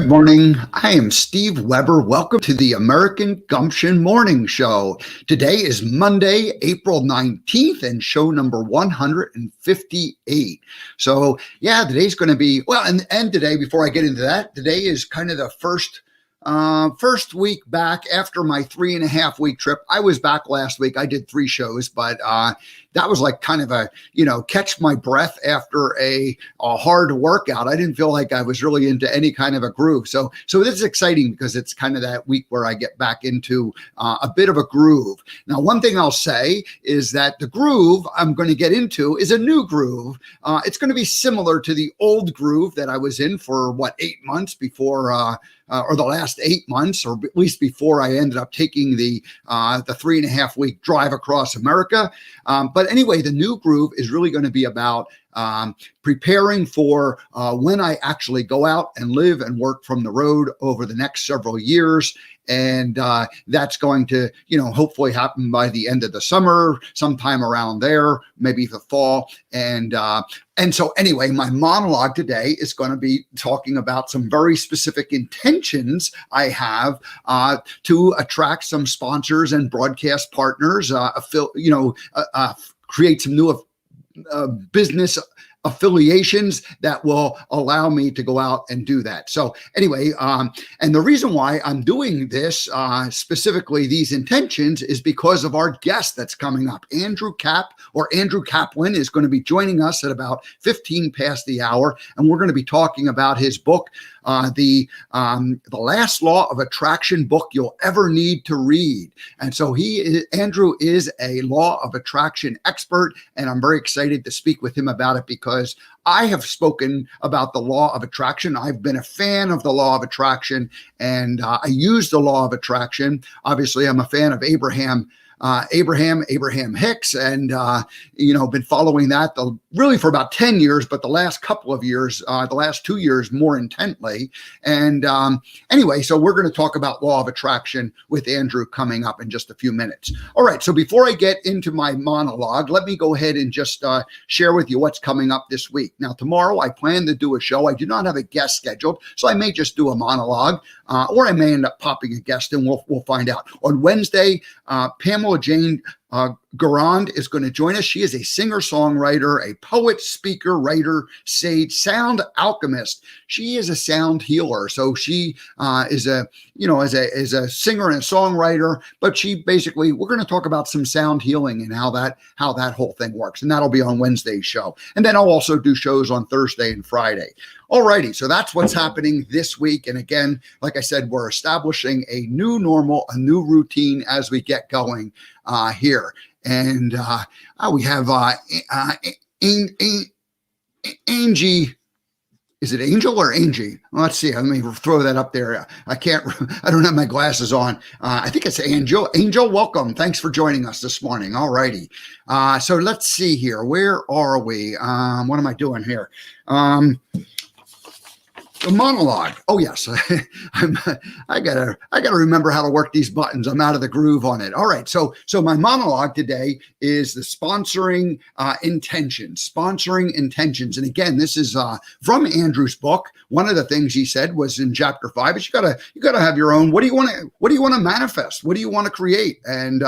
Good morning. I am Steve Weber. Welcome to the American Gumption Morning Show. Today is Monday, April 19th, and show number 158. So, yeah, today's going to be, well, and today, before I get into that, today is kind of the first week back after my 3.5-week trip. I was back last week. I did 3 shows, but that was like kind of a, catch my breath after a hard workout. I didn't feel like I was really into any kind of a groove. So this is exciting because it's kind of that week where I get back into a bit of a groove. Now, one thing I'll say is that the groove I'm going to get into is a new groove. It's going to be similar to the old groove that I was in for 8 months before, or the last 8 months, or at least before I ended up taking the 3.5-week drive across America. But anyway, the new groove is really going to be about preparing for when I actually go out and live and work from the road over the next several years. And that's going to, hopefully happen by the end of the summer, sometime around there, maybe the fall. And so anyway, my monologue today is going to be talking about some very specific intentions I have to attract some sponsors and broadcast partners, create some new business affiliations that will allow me to go out and do that. So anyway, and the reason why I'm doing this, specifically these intentions, is because of our guest that's coming up. Andrew Kaplan is going to be joining us at about 15 past the hour, and we're going to be talking about his book, the last law of attraction book you'll ever need to read. And so Andrew is a law of attraction expert, and I'm very excited to speak with him about it because I have spoken about the law of attraction. I've been a fan of the law of attraction, and I use the law of attraction. Obviously, I'm a fan of Abraham Hicks, and been following that really for about 10 years, but the last couple of years, the last 2 years more intently. And anyway, so we're going to talk about law of attraction with Andrew coming up in just a few minutes. All right, so before I get into my monologue, let me go ahead and just share with you what's coming up this week. Now, tomorrow I plan to do a show. I do not have a guest scheduled, so I may just do a monologue, or I may end up popping a guest, and we'll find out. On Wednesday, Pamela Jane Garand is going to join us. She is a singer-songwriter, a poet, speaker, writer, sage, sound alchemist. She is a sound healer. So she is a singer and a songwriter, but we're going to talk about some sound healing and how that whole thing works. And that'll be on Wednesday's show. And then I'll also do shows on Thursday and Friday. Alrighty, so that's what's happening this week. And again, like I said, we're establishing a new normal, a new routine as we get going here. And we have Angie. Is it Angel or Angie? Well, let's see. Let me throw that up there. I don't have my glasses on. I think it's Angel. Angel, welcome. Thanks for joining us this morning. All righty. So let's see here. Where are we? What am I doing here? The monologue. Oh yes, I gotta remember how to work these buttons. I'm out of the groove on it. All right, so my monologue today is the sponsoring intentions. Sponsoring intentions, and again, this is from Andrew's book. One of the things he said was in chapter 5 is you gotta have your own. What do you want to manifest? What do you want to create? And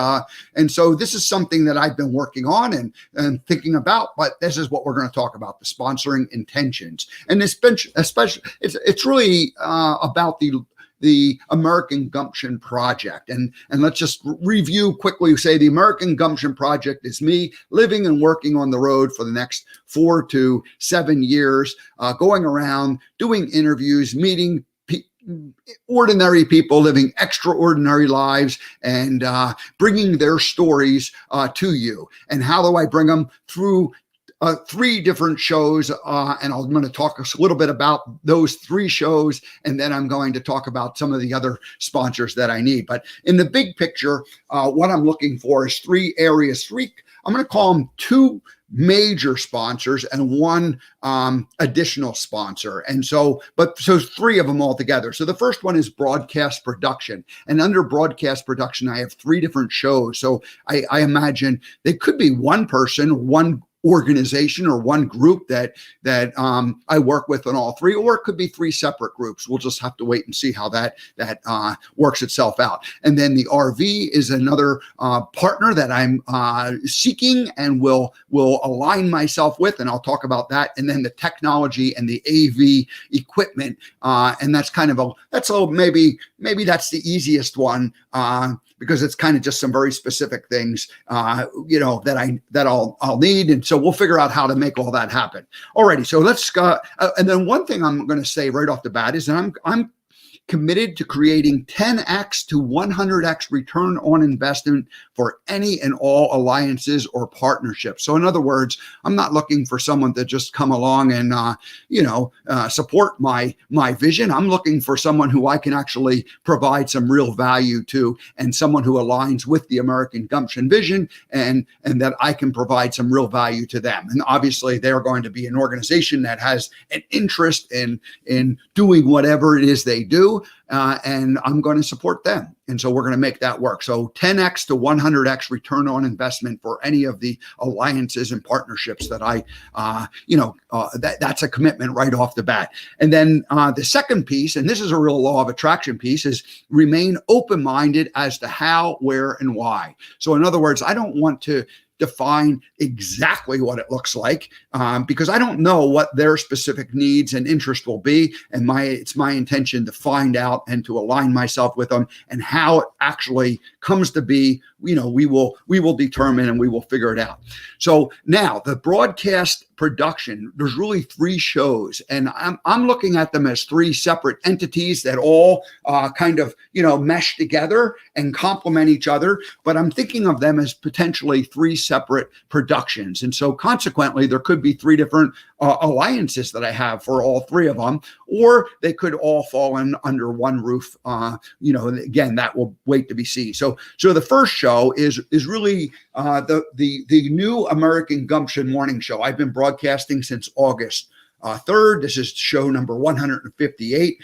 so this is something that I've been working on and thinking about. But this is what we're going to talk about: the sponsoring intentions, and especially. It's really about the American Gumption Project. And let's just review quickly, say the American Gumption Project is me living and working on the road for the next 4 to 7 years, going around, doing interviews, meeting ordinary people living extraordinary lives, and bringing their stories to you. And how do I bring them? Through 3 different shows, and I'm going to talk a little bit about those 3 shows, and then I'm going to talk about some of the other sponsors that I need. But in the big picture, what I'm looking for is 3 areas. I'm going to call them 2 major sponsors and 1 additional sponsor. And so 3 of them altogether. So the first one is broadcast production. And under broadcast production, I have 3 different shows. So I imagine they could be 1 person, 1 organization or one group that I work with on all three, or it could be three separate groups. We'll just have to wait and see how that works itself out. And then the RV is another partner that I'm seeking and will align myself with, and I'll talk about that. And then the technology and the AV equipment, and that's kind of maybe that's the easiest one. Because it's kind of just some very specific things, that I'll need, and so we'll figure out how to make all that happen. Alrighty, so let's go. And then one thing I'm going to say right off the bat is that I'm committed to creating 10x to 100x return on investment for any and all alliances or partnerships. So in other words, I'm not looking for someone to just come along and support my vision. I'm looking for someone who I can actually provide some real value to, and someone who aligns with the American Gumption vision, and that I can provide some real value to them. And obviously they're going to be an organization that has an interest in doing whatever it is they do. And I'm going to support them. And so we're going to make that work. So 10x to 100x return on investment for any of the alliances and partnerships that that's a commitment right off the bat. And then the second piece, and this is a real law of attraction piece, is remain open-minded as to how, where, and why. So in other words, I don't want to define exactly what it looks like because I don't know what their specific needs and interest will be. And it's my intention to find out and to align myself with them, and how it actually comes to be, we will determine and we will figure it out. So now the broadcast production, there's really three shows, and I'm looking at them as three separate entities that all kind of mesh together and complement each other, but I'm thinking of them as potentially three separate productions. And so consequently, there could be three different alliances that I have for all three of them, or they could all fall in under one roof. Again, that will wait to be seen. So the first show is really the new American Gumption morning show. I've been broadcasting since August 3rd. This is show number 158.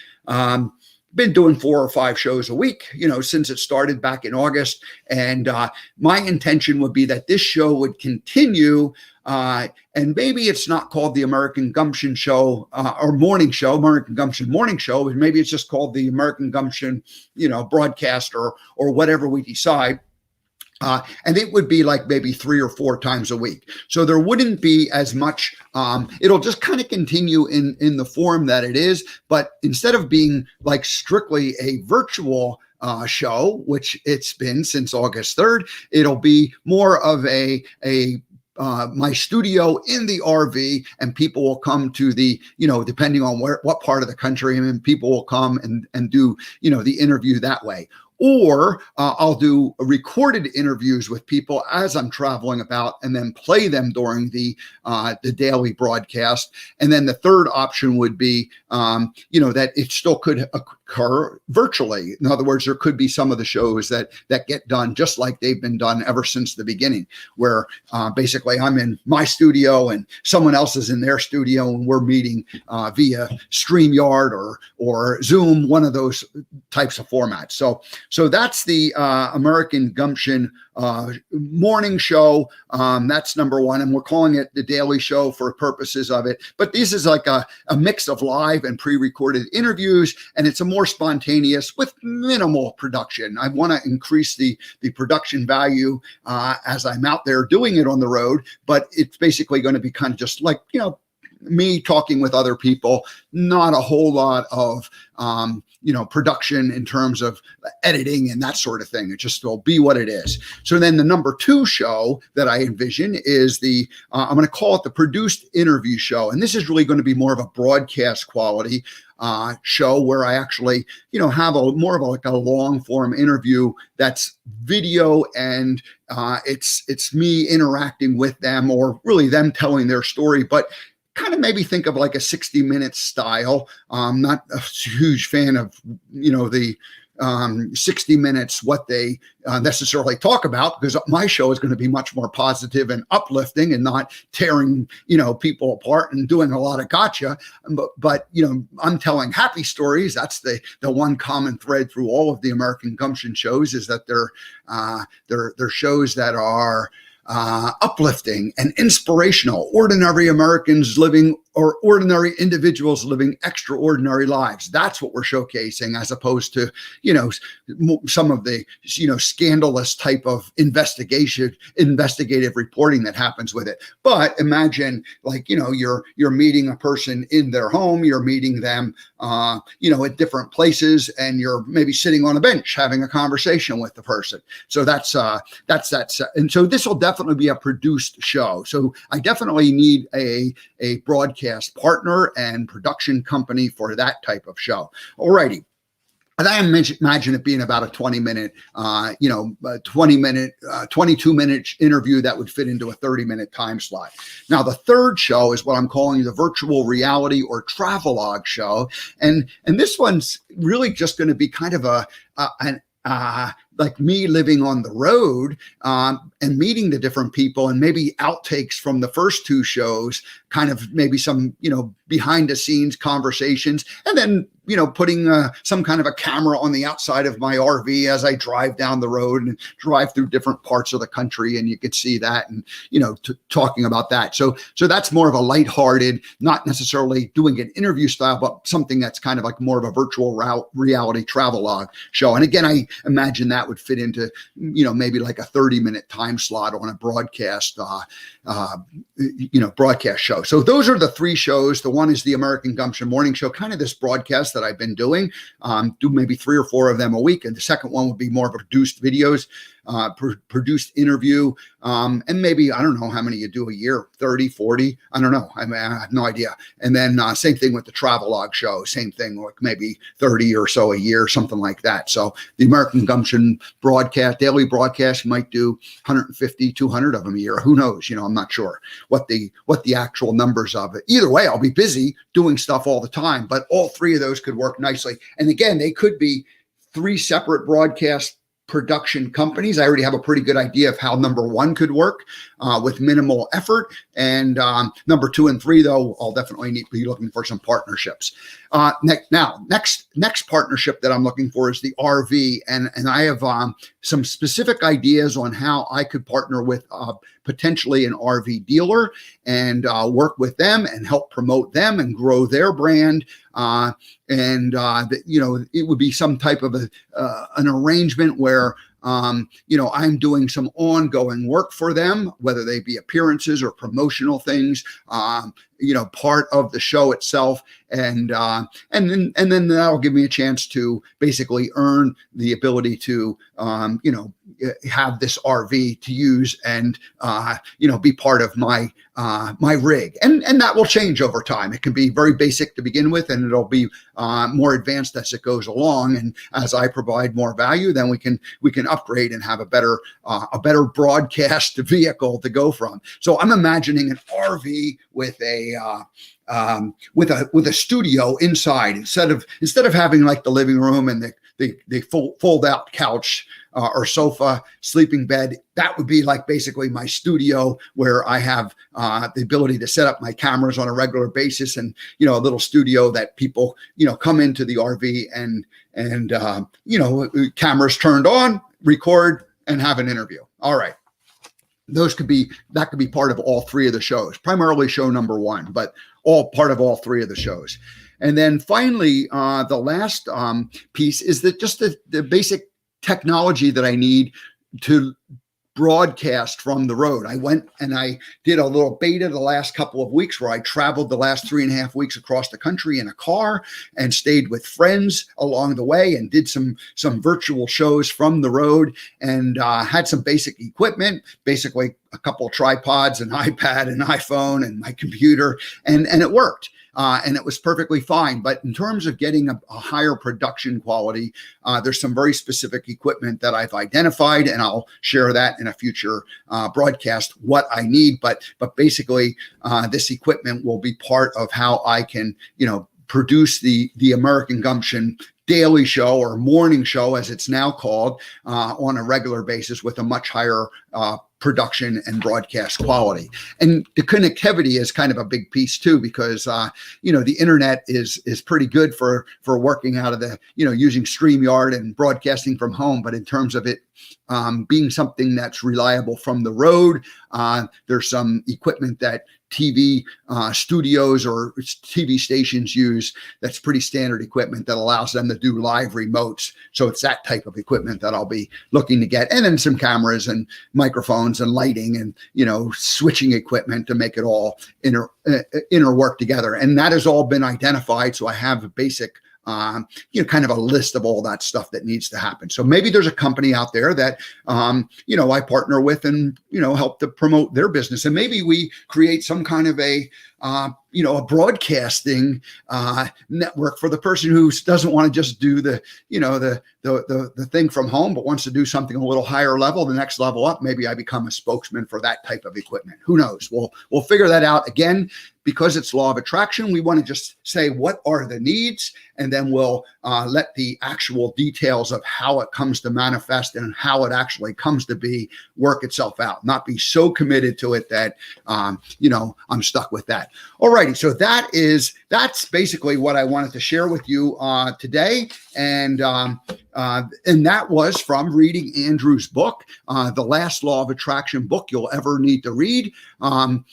Been doing 4 or 5 shows a week, since it started back in August. And my intention would be that this show would continue. And maybe it's not called the American Gumption show or morning show, American Gumption morning show. Maybe it's just called the American Gumption, broadcast or whatever we decide. And it would be like maybe 3 or 4 times a week. So there wouldn't be as much, it'll just kind of continue in the form that it is. But instead of being like strictly a virtual show, which it's been since August 3rd, it'll be more of my studio in the RV, and people will come to the, depending on what part of the country, people will come and do, the interview that way. Or I'll do recorded interviews with people as I'm traveling about, and then play them during the daily broadcast. And then the third option would be, that it still could occur virtually. In other words, there could be some of the shows that get done just like they've been done ever since the beginning, where basically I'm in my studio and someone else is in their studio, and we're meeting via StreamYard or Zoom, one of those types of formats. So that's the American Gumption morning show. That's number one. And we're calling it the Daily Show for purposes of it. But this is like a mix of live and pre-recorded interviews. And it's a more spontaneous with minimal production. I want to increase the production value as I'm out there doing it on the road. But it's basically going to be kind of just like, me talking with other people, not a whole lot of, production in terms of editing and that sort of thing. It just will be what it is. So then the number 2 show that I envision is I'm going to call it the produced interview show. And this is really going to be more of a broadcast quality show, where I actually, have more of a long form interview that's video, and it's me interacting with them, or really them telling their story, but kind of maybe think of like a 60-minute style. I'm not a huge fan of, the 60 minutes, what they necessarily talk about, because my show is going to be much more positive and uplifting and not tearing, people apart and doing a lot of gotcha. But I'm telling happy stories. That's the one common thread through all of the American Gumption shows, is that they're shows that are uplifting and inspirational, ordinary Americans living or ordinary individuals living extraordinary lives. That's what we're showcasing, as opposed to, some of the, scandalous type of investigative reporting that happens with it. But imagine, like, you're meeting a person in their home, you're meeting them, at different places, and you're maybe sitting on a bench having a conversation with the person. So that's and so this will definitely be a produced show. So I definitely need a broadcast partner and production company for that type of show. Alrighty. And I imagine it being about a 20-minute, 22-minute interview that would fit into a 30-minute time slot. Now, the third show is what I'm calling the virtual reality or travelogue show. And this one's really just going to be kind of like me living on the road and meeting the different people, and maybe outtakes from the first two shows, kind of maybe some, behind the scenes conversations, and then, putting some kind of a camera on the outside of my RV as I drive down the road and drive through different parts of the country. And you could see that and, talking about that. So that's more of a lighthearted, not necessarily doing an interview style, but something that's kind of like more of a virtual reality travelogue show. And again, I imagine that would fit into, maybe like a 30-minute time slot on a broadcast, broadcast show. So those are the three shows. The one is the American Gumption Morning Show, kind of this broadcast that I've been doing, do maybe 3 or 4 of them a week. And the second one would be more of produced videos, produced interview. And maybe, I don't know how many you do a year, 30, 40. I don't know. I have no idea. And then same thing with the travelogue show, same thing, like maybe 30 or so a year, something like that. So the American Gumption broadcast, daily broadcast, you might do 150, 200 of them a year. Who knows? I'm not sure what the actual numbers of it. Either way, I'll be busy doing stuff all the time, but all three of those could work nicely. And again, they could be 3 separate broadcast production companies. I already have a pretty good idea of how number 1 could work with minimal effort. And number 2 and 3, though, I'll definitely be looking for some partnerships. Next partnership that I'm looking for is the RV. And I have some specific ideas on how I could partner with potentially an RV dealer and work with them and help promote them and grow their brand. It would be some type of an arrangement where I'm doing some ongoing work for them, whether they be appearances or promotional things, part of the show itself. And then that'll give me a chance to basically earn the ability to, have this RV to use and, be part of my rig. And that will change over time. It can be very basic to begin with, and it'll be more advanced as it goes along. And as I provide more value, then we can upgrade and have a better broadcast vehicle to go from. So I'm imagining an RV with a studio inside, instead of having like the living room and the fold out couch or sofa, sleeping bed. That would be like basically my studio, where I have the ability to set up my cameras on a regular basis, and a little studio that people come into the RV and cameras turned on, record, and have an interview. All right. That could be part of all 3 of the shows, primarily show number 1, but all part of all 3 of the shows. And then finally, the last piece is that just the basic technology that I need to broadcast from the road. I went and I did a little beta the last couple of weeks, where I traveled the last 3.5 weeks across the country in a car and stayed with friends along the way, and did some virtual shows from the road, and had some basic equipment, basically a couple of tripods, an iPad, an iPhone, and my computer, and it worked. And it was perfectly fine. But in terms of getting a higher production quality, there's some very specific equipment that I've identified, and I'll share that in a future broadcast, what I need. But basically, this equipment will be part of how I can, produce the American Gumption daily show or morning show, as it's now called, on a regular basis with a much higher production and broadcast quality. And the connectivity is kind of a big piece too, because the internet is pretty good for working out of the, using StreamYard and broadcasting from home. But in terms of it being something that's reliable from the road, there's some equipment that TV studios or TV stations use that's pretty standard equipment that allows them to do live remotes. So it's that type of equipment that I'll be looking to get. And then some cameras and microphones and lighting and, switching equipment to make it all interwork together. And that has all been identified. So I have a basic kind of a list of all that stuff that needs to happen. So maybe there's a company out there that, I partner with and, help to promote their business. And maybe we create some kind of a broadcasting network for the person who doesn't want to just do the thing from home, but wants to do something a little higher level, the next level up. Maybe I become a spokesman for that type of equipment. Who knows? We'll figure that out. Again, because it's law of attraction, we want to just say what are the needs, and then we'll let the actual details of how it comes to manifest and how it actually comes to be work itself out. Not be so committed to it that I'm stuck with that. All righty, so that's basically what I wanted to share with you today, and that was from reading Andrew's book, The Last Law of Attraction book you'll ever need to read. And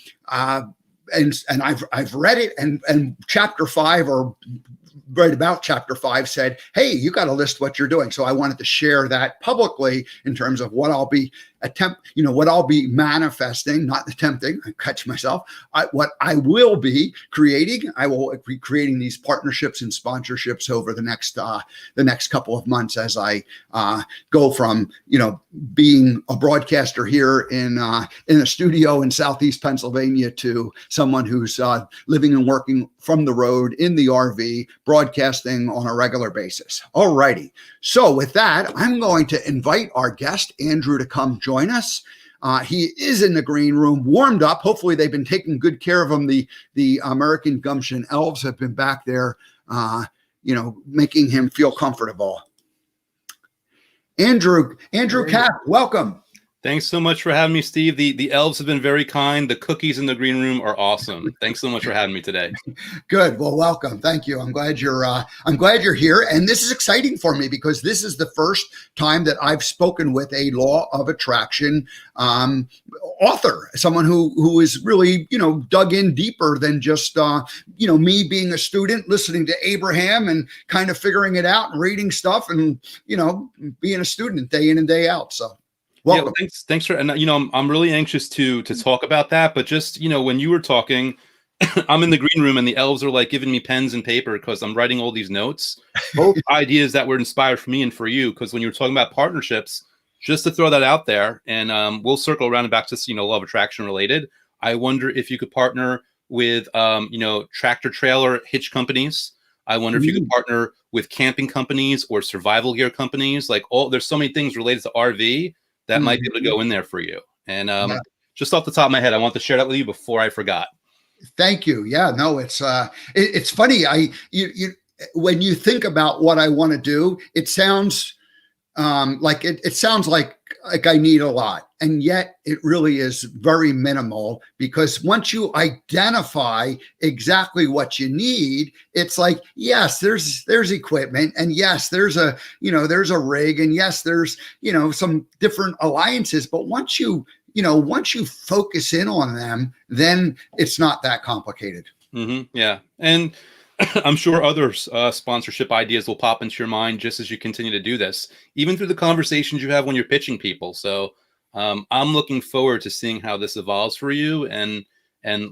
I've read it, and chapter 5 or right about chapter 5 said, hey, you got to list what you're doing. So I wanted to share that publicly in terms of what I'll be what I'll be manifesting, not attempting, I catch myself, what I will be creating. I will be creating these partnerships and sponsorships over the next couple of months as I go from, being a broadcaster here in a studio in Southeast Pennsylvania to someone who's living and working from the road in the RV, broadcasting on a regular basis. All righty. So with that, I'm going to invite our guest, Andrew, to come join us. He is in the green room, warmed up. Hopefully they've been taking good care of him. The American Gumption elves have been back there, making him feel comfortable. Andrew Cap, welcome. Thanks so much for having me, Steve. The elves have been very kind. The cookies in the green room are awesome. Thanks so much for having me today. Good. Well, welcome. Thank you. I'm glad you're here. And this is exciting for me because this is the first time that I've spoken with a law of attraction author, someone who is really, dug in deeper than just, me being a student, listening to Abraham and kind of figuring it out and reading stuff and, being a student day in and day out. So. Welcome. Yeah, thanks for, and I'm really anxious to talk about that. But just when you were talking, I'm in the green room and the elves are like giving me pens and paper because I'm writing all these notes, both ideas that were inspired for me and for you. Because when you were talking about partnerships, just to throw that out there, and we'll circle around and back to law of attraction related. I wonder if you could partner with tractor trailer hitch companies. I wonder if you could partner with camping companies or survival gear companies. There's so many things related to RV that might be able to go in there for you. And just off the top of my head, I want to share that with you before I forgot. Thank you. Yeah, no, it's funny. When you think about what I want to do, it sounds it sounds like I need a lot. And yet it really is very minimal, because once you identify exactly what you need, it's like, yes, there's equipment, and yes, there's a rig, and yes, there's, some different alliances. But once you focus in on them, then it's not that complicated. Mm-hmm. Yeah. And I'm sure other sponsorship ideas will pop into your mind just as you continue to do this, even through the conversations you have when you're pitching people. So I'm looking forward to seeing how this evolves for you, and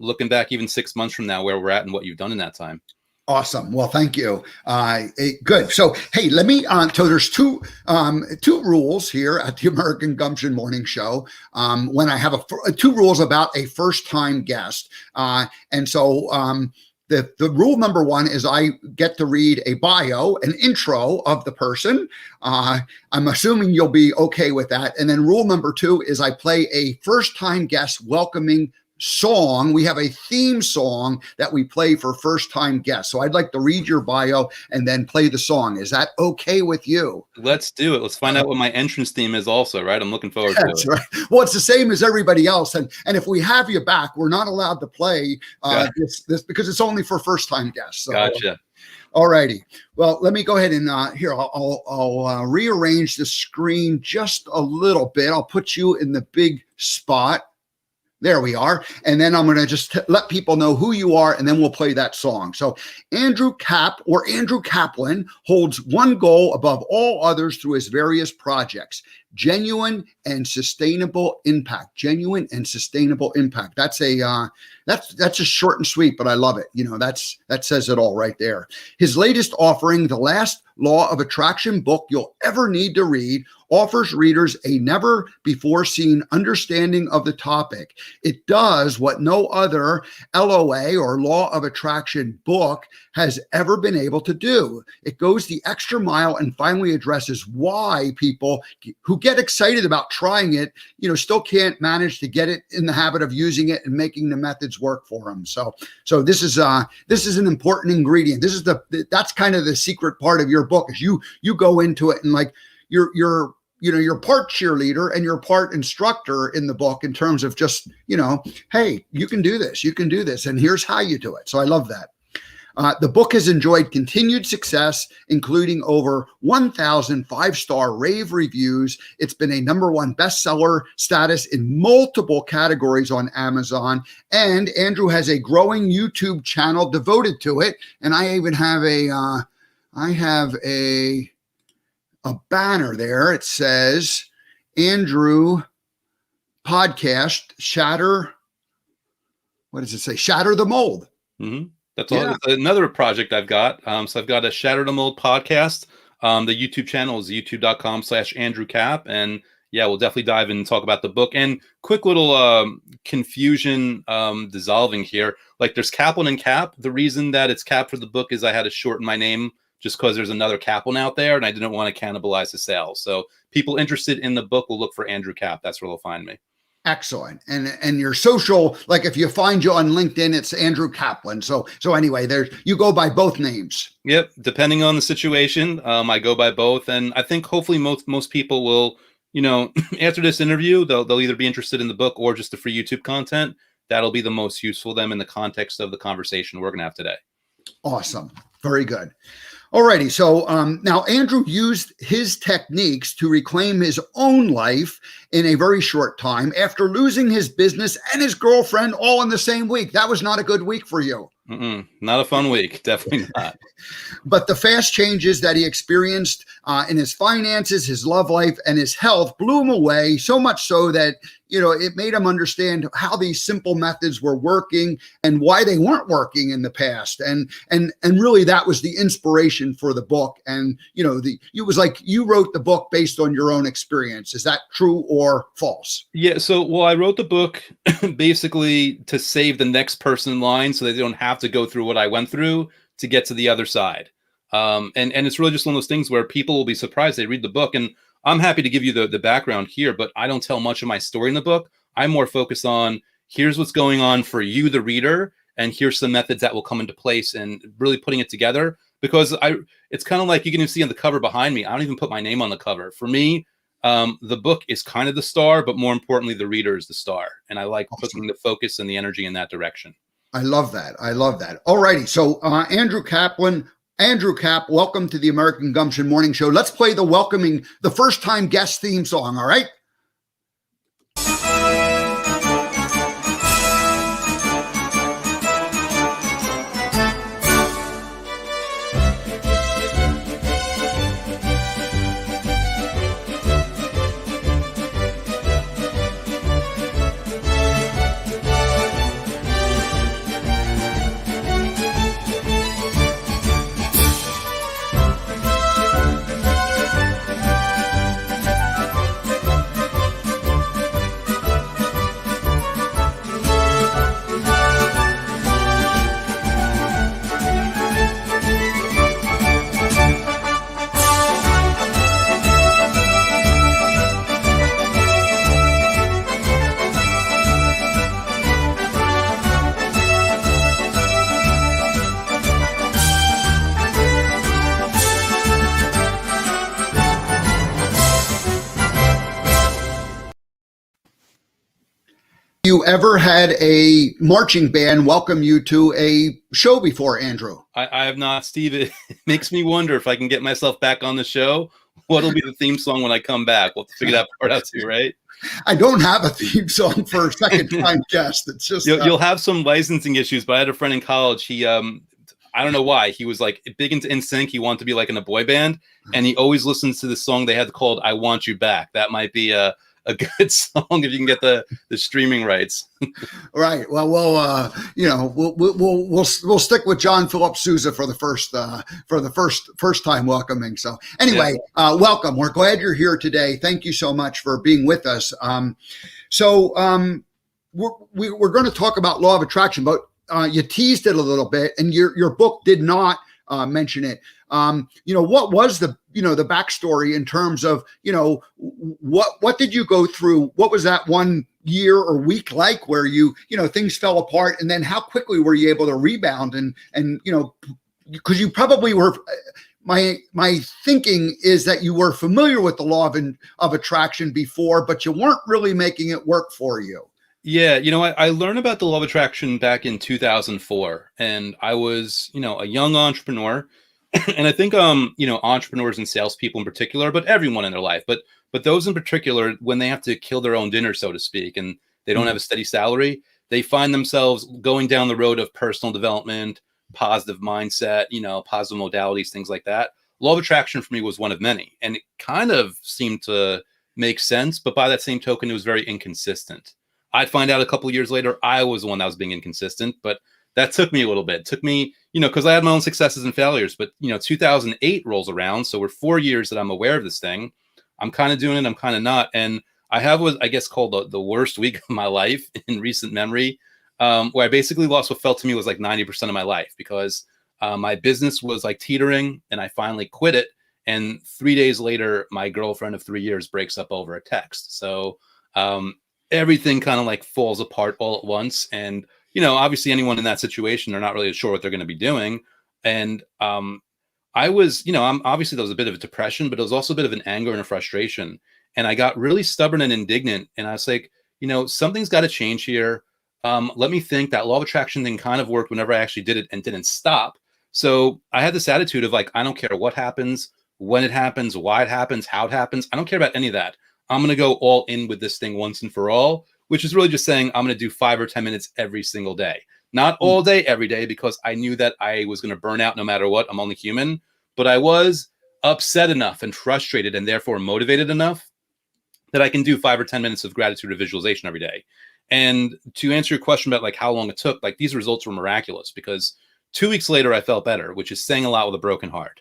looking back even 6 months from now where we're at and what you've done in that time. Awesome. Well, thank you. Good. So, hey, let me, so there's two rules here at the American Gumption Morning Show. When I have two rules about a first-time guest. And so, the rule number one is I get to read a bio, an intro of the person. I'm assuming you'll be okay with that. And then rule number two is I play a first-time guest welcoming song. We have a theme song that we play for first-time guests. So I'd like to read your bio and then play the song. Is that okay with you? Let's do it. Let's find out what my entrance theme is also, right? I'm looking forward to That's it. right. Well, it's the same as everybody else. And if we have you back, we're not allowed to play this because it's only for first-time guests. So, Gotcha. All righty. Well, let me go ahead and here, I'll rearrange the screen just a little bit. I'll put you in the big spot. There we are. And then I'm going to just let people know who you are, and then we'll play that song. So Andrew Kaplan holds one goal above all others through his various projects: genuine and sustainable impact. Genuine and sustainable impact. That's just short and sweet, but I love it. That says it all right there. His latest offering, The Last Law of Attraction book you'll ever need to read, offers readers a never before seen understanding of the topic. It does what no other LOA or Law of Attraction book has ever been able to do. It goes the extra mile and finally addresses why people who get excited about trying it, still can't manage to get it in the habit of using it and making the methods work for them. So this is an important ingredient. That's kind of the secret part of your book, is you go into it and like you're part cheerleader and you're part instructor in the book in terms of just, hey, you can do this, and here's how you do it. So I love that. The book has enjoyed continued success, including over 1,000 5-star rave reviews. It's been a #1 bestseller status in multiple categories on Amazon. And Andrew has a growing YouTube channel devoted to it. And I even have a banner there. It says Andrew podcast Shatter. What does it say? Shatter the Mold. Mm-hmm. That's all. It's another project I've got. So I've got a Shatter the Mold podcast. The YouTube channel is youtube.com/Andrew Cap. And yeah, we'll definitely dive in and talk about the book. And quick little confusion dissolving here. Like, there's Kaplan and Cap. The reason that it's Cap for the book is I had to shorten my name just because there's another Kaplan out there and I didn't want to cannibalize the sales. So people interested in the book will look for Andrew Cap. That's where they'll find me. Excellent. And your social, like if you find you on LinkedIn, it's Andrew Kaplan. So anyway, you go by both names. Yep. Depending on the situation, I go by both. And I think hopefully most people will, after this interview, they'll either be interested in the book or just the free YouTube content. That'll be the most useful to them in the context of the conversation we're going to have today. Awesome. Very good. Alrighty, so now Andrew used his techniques to reclaim his own life in a very short time after losing his business and his girlfriend all in the same week. That was not a good week for you. Not a fun week. Definitely not. But the fast changes that he experienced in his finances, his love life, and his health blew him away, so much so that, it made him understand how these simple methods were working and why they weren't working in the past. And really that was the inspiration for the book. And, it was like you wrote the book based on your own experience. Is that true or false? Yeah. So, I wrote the book basically to save the next person in line so they don't have to go through what I went through to get to the other side. And it's really just one of those things where people will be surprised. They read the book, and I'm happy to give you the background here, but I don't tell much of my story in the book. I'm more focused on here's what's going on for you, the reader, and here's some methods that will come into place and really putting it together. Because it's kind of like you can see on the cover behind me. I don't even put my name on the cover. For me, the book is kind of the star, but more importantly, the reader is the star. And I like putting the focus and the energy in that direction. I love that. All righty. So Andrew Cap, welcome to the American Gumption Morning Show. Let's play the first time guest theme song. All right. you ever had a marching band welcome you to a show before, Andrew? I have not, Steve. It makes me wonder if I can get myself back on the show. What'll be the theme song when I come back? We'll have to figure that part out too, right? I don't have a theme song for a second-time guest. It's just you'll have some licensing issues. But I had a friend in college. He I don't know why. He was like big into NSYNC. He wanted to be like in a boy band, and he always listens to the song they had called "I Want You Back." That might be a good song if you can get the streaming rights. Right. Well, we'll stick with John Philip Sousa for the first time welcoming. So anyway, welcome. We're glad you're here today. Thank you so much for being with us. We're going to talk about law of attraction, but you teased it a little bit, and your book did not mention it. What was the backstory in terms of, what did you go through? What was that 1 year or week like where things fell apart, and then how quickly were you able to rebound? And because you probably were, my thinking is that you were familiar with the law of attraction before, but you weren't really making it work for you. Yeah, I learned about the law of attraction back in 2004, and I was, a young entrepreneur. And I think, entrepreneurs and salespeople in particular, but everyone in their life, but those in particular, when they have to kill their own dinner, so to speak, and they don't have a steady salary, they find themselves going down the road of personal development, positive mindset, positive modalities, things like that. Law of attraction for me was one of many, and it kind of seemed to make sense, but by that same token, it was very inconsistent. I'd find out a couple of years later, I was the one that was being inconsistent, but that took me a little bit. It took me, because I had my own successes and failures, but 2008 rolls around. So we're 4 years that I'm aware of this thing. I'm kind of doing it. I'm kind of not. And I have what I guess called the worst week of my life in recent memory, where I basically lost what felt to me was like 90% of my life, because my business was like teetering and I finally quit it. And 3 days later, my girlfriend of 3 years breaks up over a text. So everything kind of like falls apart all at once. And obviously anyone in that situation, they're not really sure what they're going to be doing. And I was, I'm obviously there was a bit of a depression, but it was also a bit of an anger and a frustration. And I got really stubborn and indignant. And I was like, something's got to change here. Let me think. That law of attraction thing kind of worked whenever I actually did it and didn't stop. So I had this attitude of like, I don't care what happens, when it happens, why it happens, how it happens. I don't care about any of that. I'm going to go all in with this thing once and for all, which is really just saying I'm going to do 5 or 10 minutes every single day. Not all day, every day, because I knew that I was going to burn out no matter what. I'm only human. But I was upset enough and frustrated and therefore motivated enough that I can do 5 or 10 minutes of gratitude or visualization every day. And to answer your question about like how long it took, like these results were miraculous, because 2 weeks later, I felt better, which is saying a lot with a broken heart.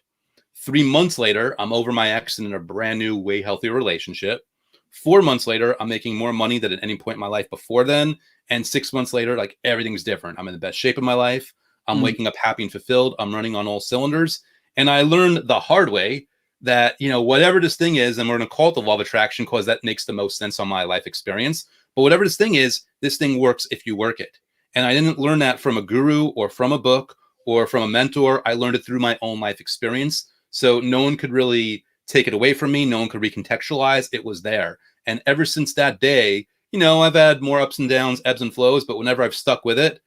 3 months later, I'm over my ex and in a brand new, way healthier relationship. 4 months later, I'm making more money than at any point in my life before then. And 6 months later, like everything's different. I'm in the best shape of my life. I'm waking up happy and fulfilled. I'm running on all cylinders. And I learned the hard way that, whatever this thing is, and we're going to call it the law of attraction because that makes the most sense on my life experience. But whatever this thing is, this thing works if you work it. And I didn't learn that from a guru or from a book or from a mentor. I learned it through my own life experience. So no one could really take it away from me. No one could recontextualize. It was there. And ever since that day, I've had more ups and downs, ebbs and flows, but whenever I've stuck with it,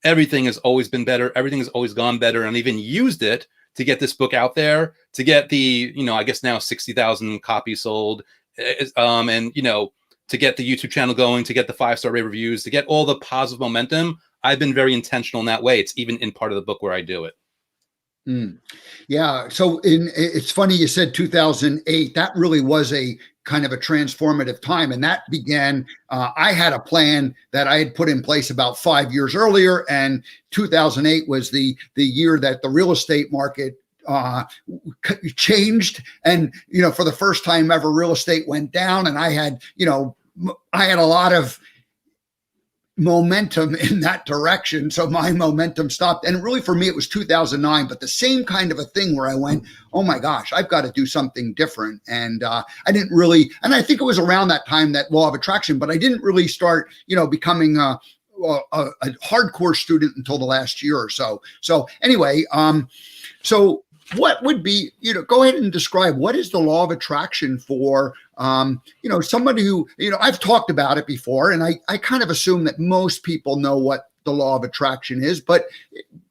everything has always been better. Everything has always gone better. And I even used it to get this book out there, to get the, I guess now 60,000 copies sold, and, to get the YouTube channel going, to get the 5-star rave reviews, to get all the positive momentum. I've been very intentional in that way. It's even in part of the book where I do it. Yeah. So it's funny you said 2008. That really was a kind of a transformative time. And that began, I had a plan that I had put in place about 5 years earlier. And 2008 was the year that the real estate market changed. And, for the first time ever, real estate went down. And I had a lot of momentum in that direction. So my momentum stopped. And really for me, it was 2009, but the same kind of a thing where I went, oh my gosh, I've got to do something different. And I didn't really, and I think it was around that time, that law of attraction, but I didn't really start, becoming a hardcore student until the last year or so. So anyway, so what would be, go ahead and describe what is the law of attraction for, somebody who, I've talked about it before, and I kind of assume that most people know what the law of attraction is, but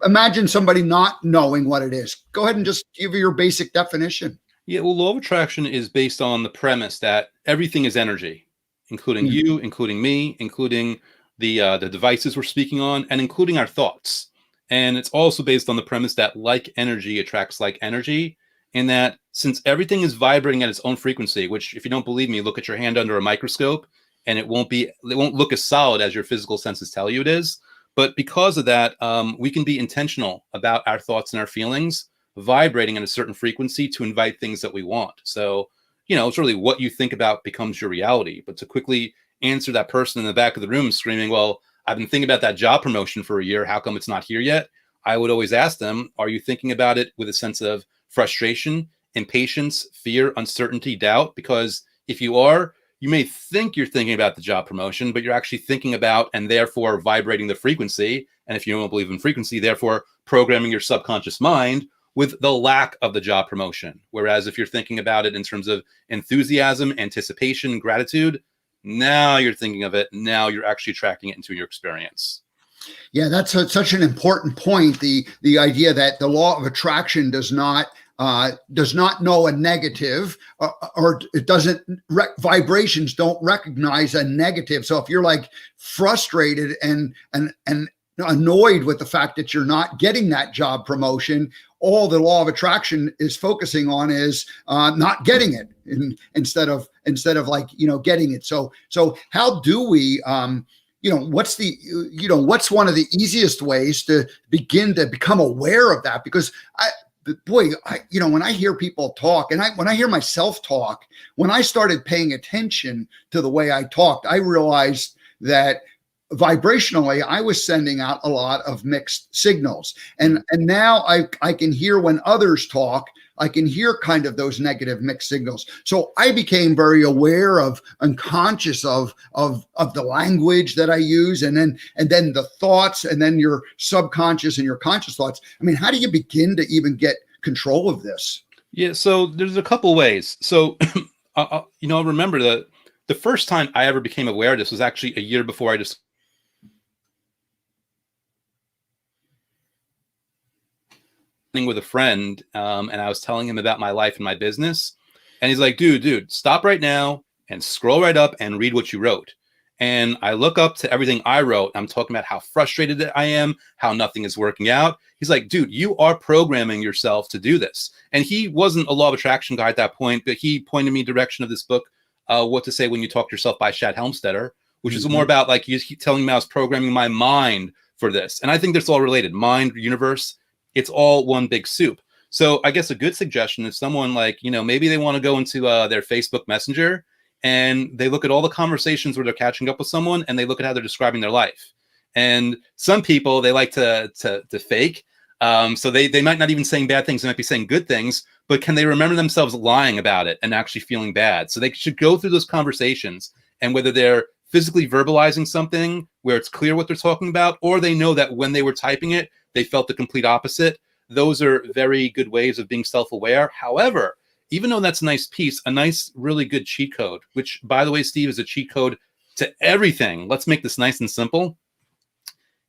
imagine somebody not knowing what it is. Go ahead and just give your basic definition. Yeah, well, law of attraction is based on the premise that everything is energy, including you, including me, including the devices we're speaking on, and including our thoughts. And it's also based on the premise that like energy attracts like energy, and that since everything is vibrating at its own frequency, which if you don't believe me, look at your hand under a microscope, and it won't look as solid as your physical senses tell you it is. But because of that, we can be intentional about our thoughts and our feelings vibrating at a certain frequency to invite things that we want. So, it's really what you think about becomes your reality. But to quickly answer that person in the back of the room screaming, well, I've been thinking about that job promotion for a year, how come it's not here yet? I would always ask them, are you thinking about it with a sense of frustration, impatience, fear, uncertainty, doubt? Because if you are, you may think you're thinking about the job promotion, but you're actually thinking about and therefore vibrating the frequency. And if you don't believe in frequency, therefore programming your subconscious mind with the lack of the job promotion. Whereas if you're thinking about it in terms of enthusiasm, anticipation, gratitude, now you're thinking of it. Now you're actually tracking it into your experience. Yeah, that's such an important point. The idea that the law of attraction does not know a negative, or it doesn't. Vibrations don't recognize a negative. So if you're like frustrated and annoyed with the fact that you're not getting that job promotion, all the law of attraction is focusing on is not getting it instead of like, getting it. So how do we, what's one of the easiest ways to begin to become aware of that? Because when I hear people talk, and when I hear myself talk, when I started paying attention to the way I talked, I realized that vibrationally, I was sending out a lot of mixed signals. And now I can hear when others talk, I can hear kind of those negative mixed signals. So I became very aware of and conscious of the language that I use, and then the thoughts, and then your subconscious and your conscious thoughts. I mean, how do you begin to even get control of this? Yeah, so there's a couple ways. So, remember the first time I ever became aware of this was actually a year before I just with a friend, and I was telling him about my life and my business, and he's like, dude, stop right now and scroll right up and read what you wrote. And I look up to everything I wrote. I'm talking about how frustrated I am, how nothing is working out. He's like, dude, you are programming yourself to do this. And he wasn't a law of attraction guy at that point, but he pointed me direction of this book, What to Say When You Talk to Yourself by Shad Helmstetter, which is more about like you telling me I was programming my mind for this. And I think that's all related. Mind, universe, it's all one big soup. So I guess a good suggestion is someone like, maybe they want to go into their Facebook Messenger and they look at all the conversations where they're catching up with someone and they look at how they're describing their life. And some people, they like to fake. So they might not even saying bad things. They might be saying good things, but can they remember themselves lying about it and actually feeling bad? So they should go through those conversations, and whether they're physically verbalizing something where it's clear what they're talking about, or they know that when they were typing it, they felt the complete opposite. Those are very good ways of being self-aware. However, even though that's a nice piece, a nice, really good cheat code, which, by the way, Steve, is a cheat code to everything. Let's make this nice and simple.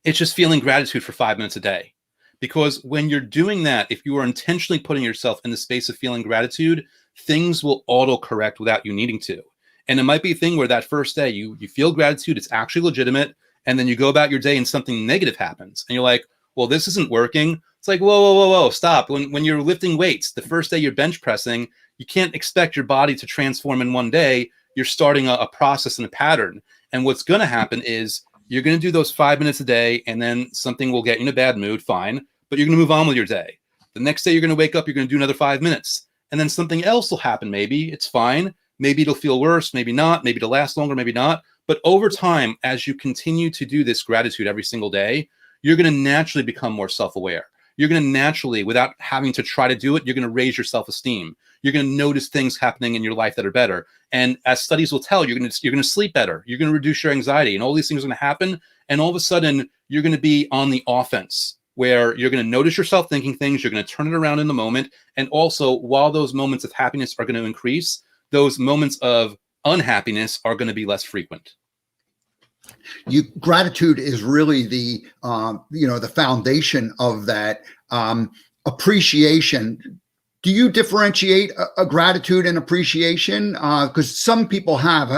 It's just feeling gratitude for 5 minutes a day. Because when you're doing that, if you are intentionally putting yourself in the space of feeling gratitude, things will auto-correct without you needing to. And it might be a thing where that first day you feel gratitude, it's actually legitimate, and then you go about your day and something negative happens. And you're like, well, this isn't working. It's like, whoa, stop. When you're lifting weights, the first day you're bench pressing, you can't expect your body to transform in one day. You're starting a process and a pattern. And what's going to happen is you're going to do those 5 minutes a day, and then something will get you in a bad mood, fine, but you're going to move on with your day. The next day you're going to wake up, you're going to do another 5 minutes, and then something else will happen. Maybe it's fine. Maybe it'll feel worse, maybe not. Maybe it'll last longer, maybe not. But over time, as you continue to do this gratitude every single day, you're going to naturally become more self-aware. You're going to naturally, without having to try to do it, you're going to raise your self-esteem. You're going to notice things happening in your life that are better. And as studies will tell, you're going to sleep better. You're going to reduce your anxiety, and all these things are going to happen. And all of a sudden, you're going to be on the offense, where you're going to notice yourself thinking things, you're going to turn it around in the moment. And also, while those moments of happiness are going to increase, those moments of unhappiness are going to be less frequent. Gratitude is really the the foundation of that. Appreciation. Do you differentiate a gratitude and appreciation? Because some people have.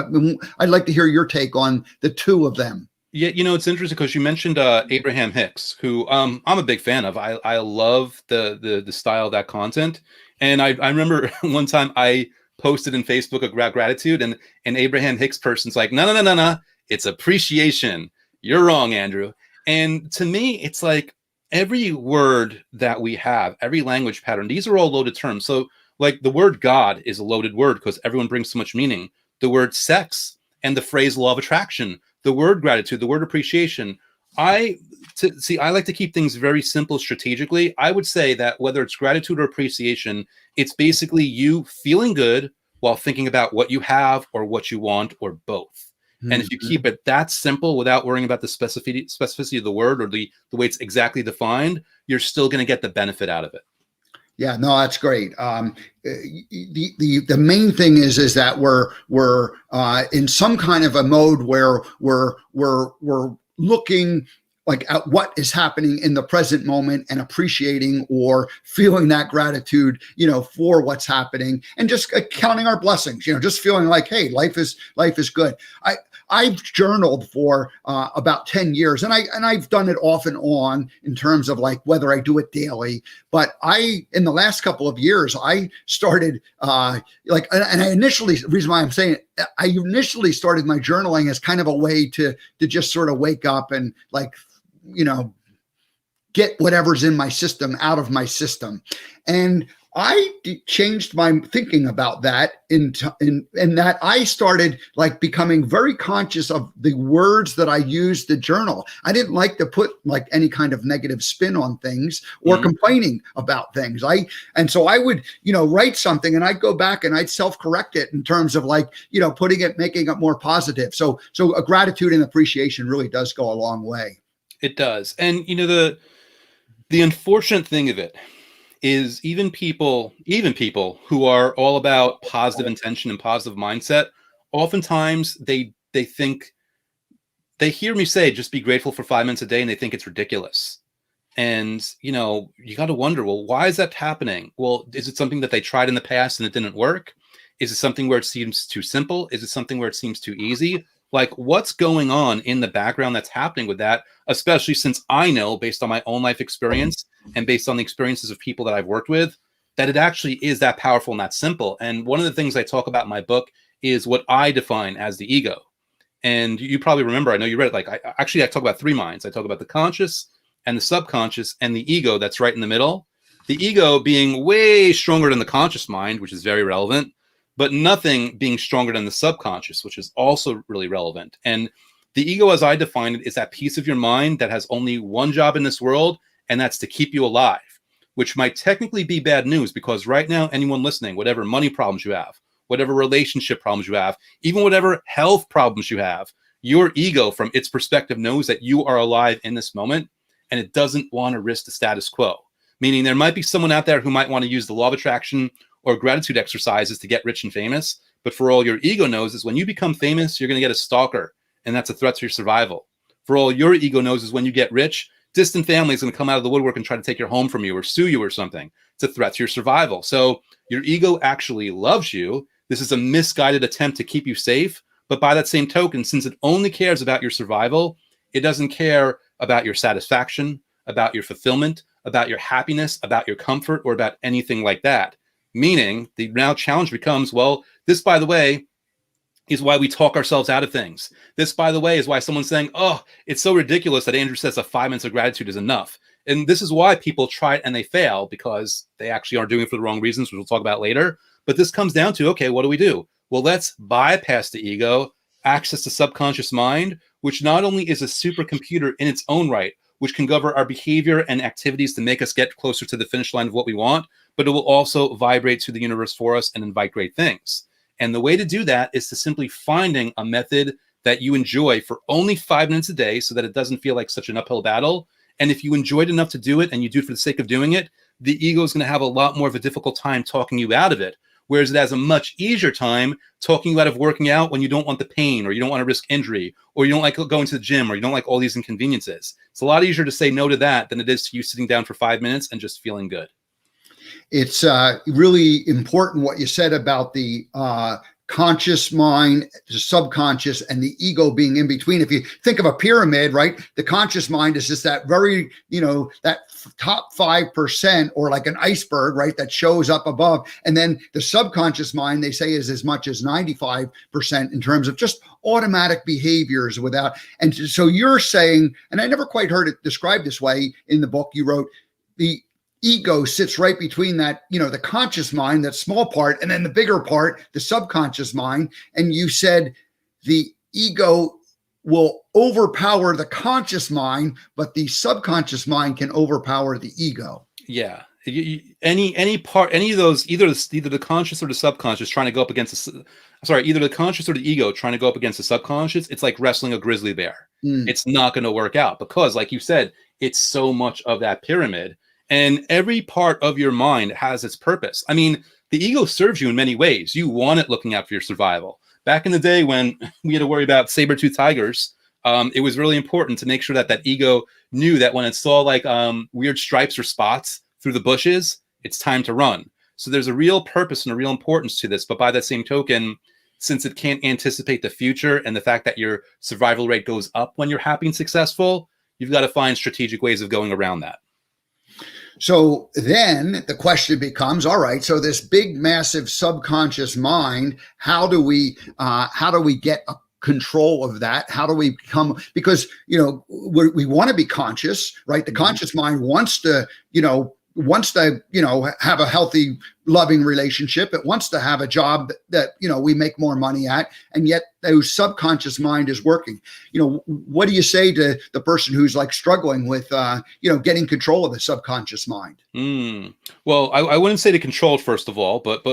I'd like to hear your take on the two of them. Yeah, it's interesting because you mentioned Abraham Hicks, who I'm a big fan of. I love the style of that content. And I remember one time I posted in Facebook about gratitude, and an Abraham Hicks person's like, no, it's appreciation. You're wrong, Andrew. And to me, it's like every word that we have, every language pattern, these are all loaded terms. So like the word God is a loaded word because everyone brings so much meaning. The word sex and the phrase law of attraction, the word gratitude, the word appreciation. I like to keep things very simple strategically. I would say that whether it's gratitude or appreciation, it's basically you feeling good while thinking about what you have or what you want or both. And if you keep it that simple without worrying about the specificity of the word or the way it's exactly defined, you're still going to get the benefit out of it. Yeah, no, that's great. The main thing is that we're in some kind of a mode where we're looking like at what is happening in the present moment and appreciating or feeling that gratitude, for what's happening, and just counting our blessings, just feeling like, hey, life is good. I've journaled for about 10 years, and I've done it off and on in terms of like whether I do it daily. But in the last couple of years, I started the reason why I'm saying it, I initially started my journaling as kind of a way to just sort of wake up and like, get whatever's in my system out of my system. And I changed my thinking about that in that I started like becoming very conscious of the words that I used to journal. I didn't like to put like any kind of negative spin on things or complaining about things. So I would, write something and I'd go back and I'd self-correct it in terms of like, making it more positive. So a gratitude and appreciation really does go a long way. It does. And the unfortunate thing of it is even people who are all about positive intention and positive mindset, oftentimes they think, they hear me say, just be grateful for 5 minutes a day, and they think it's ridiculous. And, you got to wonder, well, why is that happening? Well, is it something that they tried in the past and it didn't work? Is it something where it seems too simple? Is it something where it seems too easy? Like, what's going on in the background that's happening with that, especially since I know, based on my own life experience and based on the experiences of people that I've worked with, that it actually is that powerful and that simple. And one of the things I talk about in my book is what I define as the ego. And you probably remember, I know you read it, like, I talk about three minds. I talk about the conscious and the subconscious and the ego that's right in the middle. The ego being way stronger than the conscious mind, which is very relevant, but nothing being stronger than the subconscious, which is also really relevant. And the ego, as I define it, is that piece of your mind that has only one job in this world, and that's to keep you alive, which might technically be bad news because right now, anyone listening, whatever money problems you have, whatever relationship problems you have, even whatever health problems you have, your ego, from its perspective, knows that you are alive in this moment, and it doesn't want to risk the status quo. Meaning there might be someone out there who might want to use the law of attraction or gratitude exercises to get rich and famous. But for all your ego knows is when you become famous, you're going to get a stalker, and that's a threat to your survival. For all your ego knows is when you get rich, distant family is going to come out of the woodwork and try to take your home from you or sue you or something. It's a threat to your survival. So your ego actually loves you. This is a misguided attempt to keep you safe. But by that same token, since it only cares about your survival, it doesn't care about your satisfaction, about your fulfillment, about your happiness, about your comfort, or about anything like that. Meaning the now challenge becomes, well, this, by the way, is why we talk ourselves out of things. This, by the way, is why someone's saying, oh, it's so ridiculous that Andrew says that 5 minutes of gratitude is enough. And this is why people try it and they fail, because they actually are doing it for the wrong reasons, which we'll talk about later. But this comes down to, okay, what do? Well, let's bypass the ego, access the subconscious mind, which not only is a supercomputer in its own right, which can govern our behavior and activities to make us get closer to the finish line of what we want, but it will also vibrate through the universe for us and invite great things. And the way to do that is to simply finding a method that you enjoy for only 5 minutes a day so that it doesn't feel like such an uphill battle. And if you enjoyed enough to do it and you do it for the sake of doing it, the ego is going to have a lot more of a difficult time talking you out of it. Whereas it has a much easier time talking you out of working out when you don't want the pain, or you don't want to risk injury, or you don't like going to the gym, or you don't like all these inconveniences. It's a lot easier to say no to that than it is to you sitting down for 5 minutes and just feeling good. It's really important what you said about the conscious mind, the subconscious, and the ego being in between. If you think of a pyramid, right, the conscious mind is just that very, that top 5%, or like an iceberg, right, that shows up above. And then the subconscious mind, they say, is as much as 95% in terms of just automatic behaviors without. And so you're saying, and I never quite heard it described this way in the book you wrote, the ego sits right between that, the conscious mind, that small part, and then the bigger part, the subconscious mind. And you said the ego will overpower the conscious mind, but the subconscious mind can overpower the ego. Yeah. Any part, any of those, either the conscious or the subconscious trying to go up against either the conscious or the ego trying to go up against the subconscious, it's like wrestling a grizzly bear. It's not going to work out because, like you said, it's so much of that pyramid. And every part of your mind has its purpose. I mean, the ego serves you in many ways. You want it looking out for your survival. Back in the day when we had to worry about saber-toothed tigers, it was really important to make sure that ego knew that when it saw like weird stripes or spots through the bushes, it's time to run. So there's a real purpose and a real importance to this. But by that same token, since it can't anticipate the future and the fact that your survival rate goes up when you're happy and successful, you've got to find strategic ways of going around that. So then the question becomes, all right, so this big, massive subconscious mind, how do we get a control of that? How do we become, because, we want to be conscious, right? The conscious mind wants to have a healthy, loving relationship. It wants to have a job that we make more money at, and yet those subconscious mind is working. What do you say to the person who's like struggling with getting control of the subconscious mind? Well, I wouldn't say to control it, first of all, but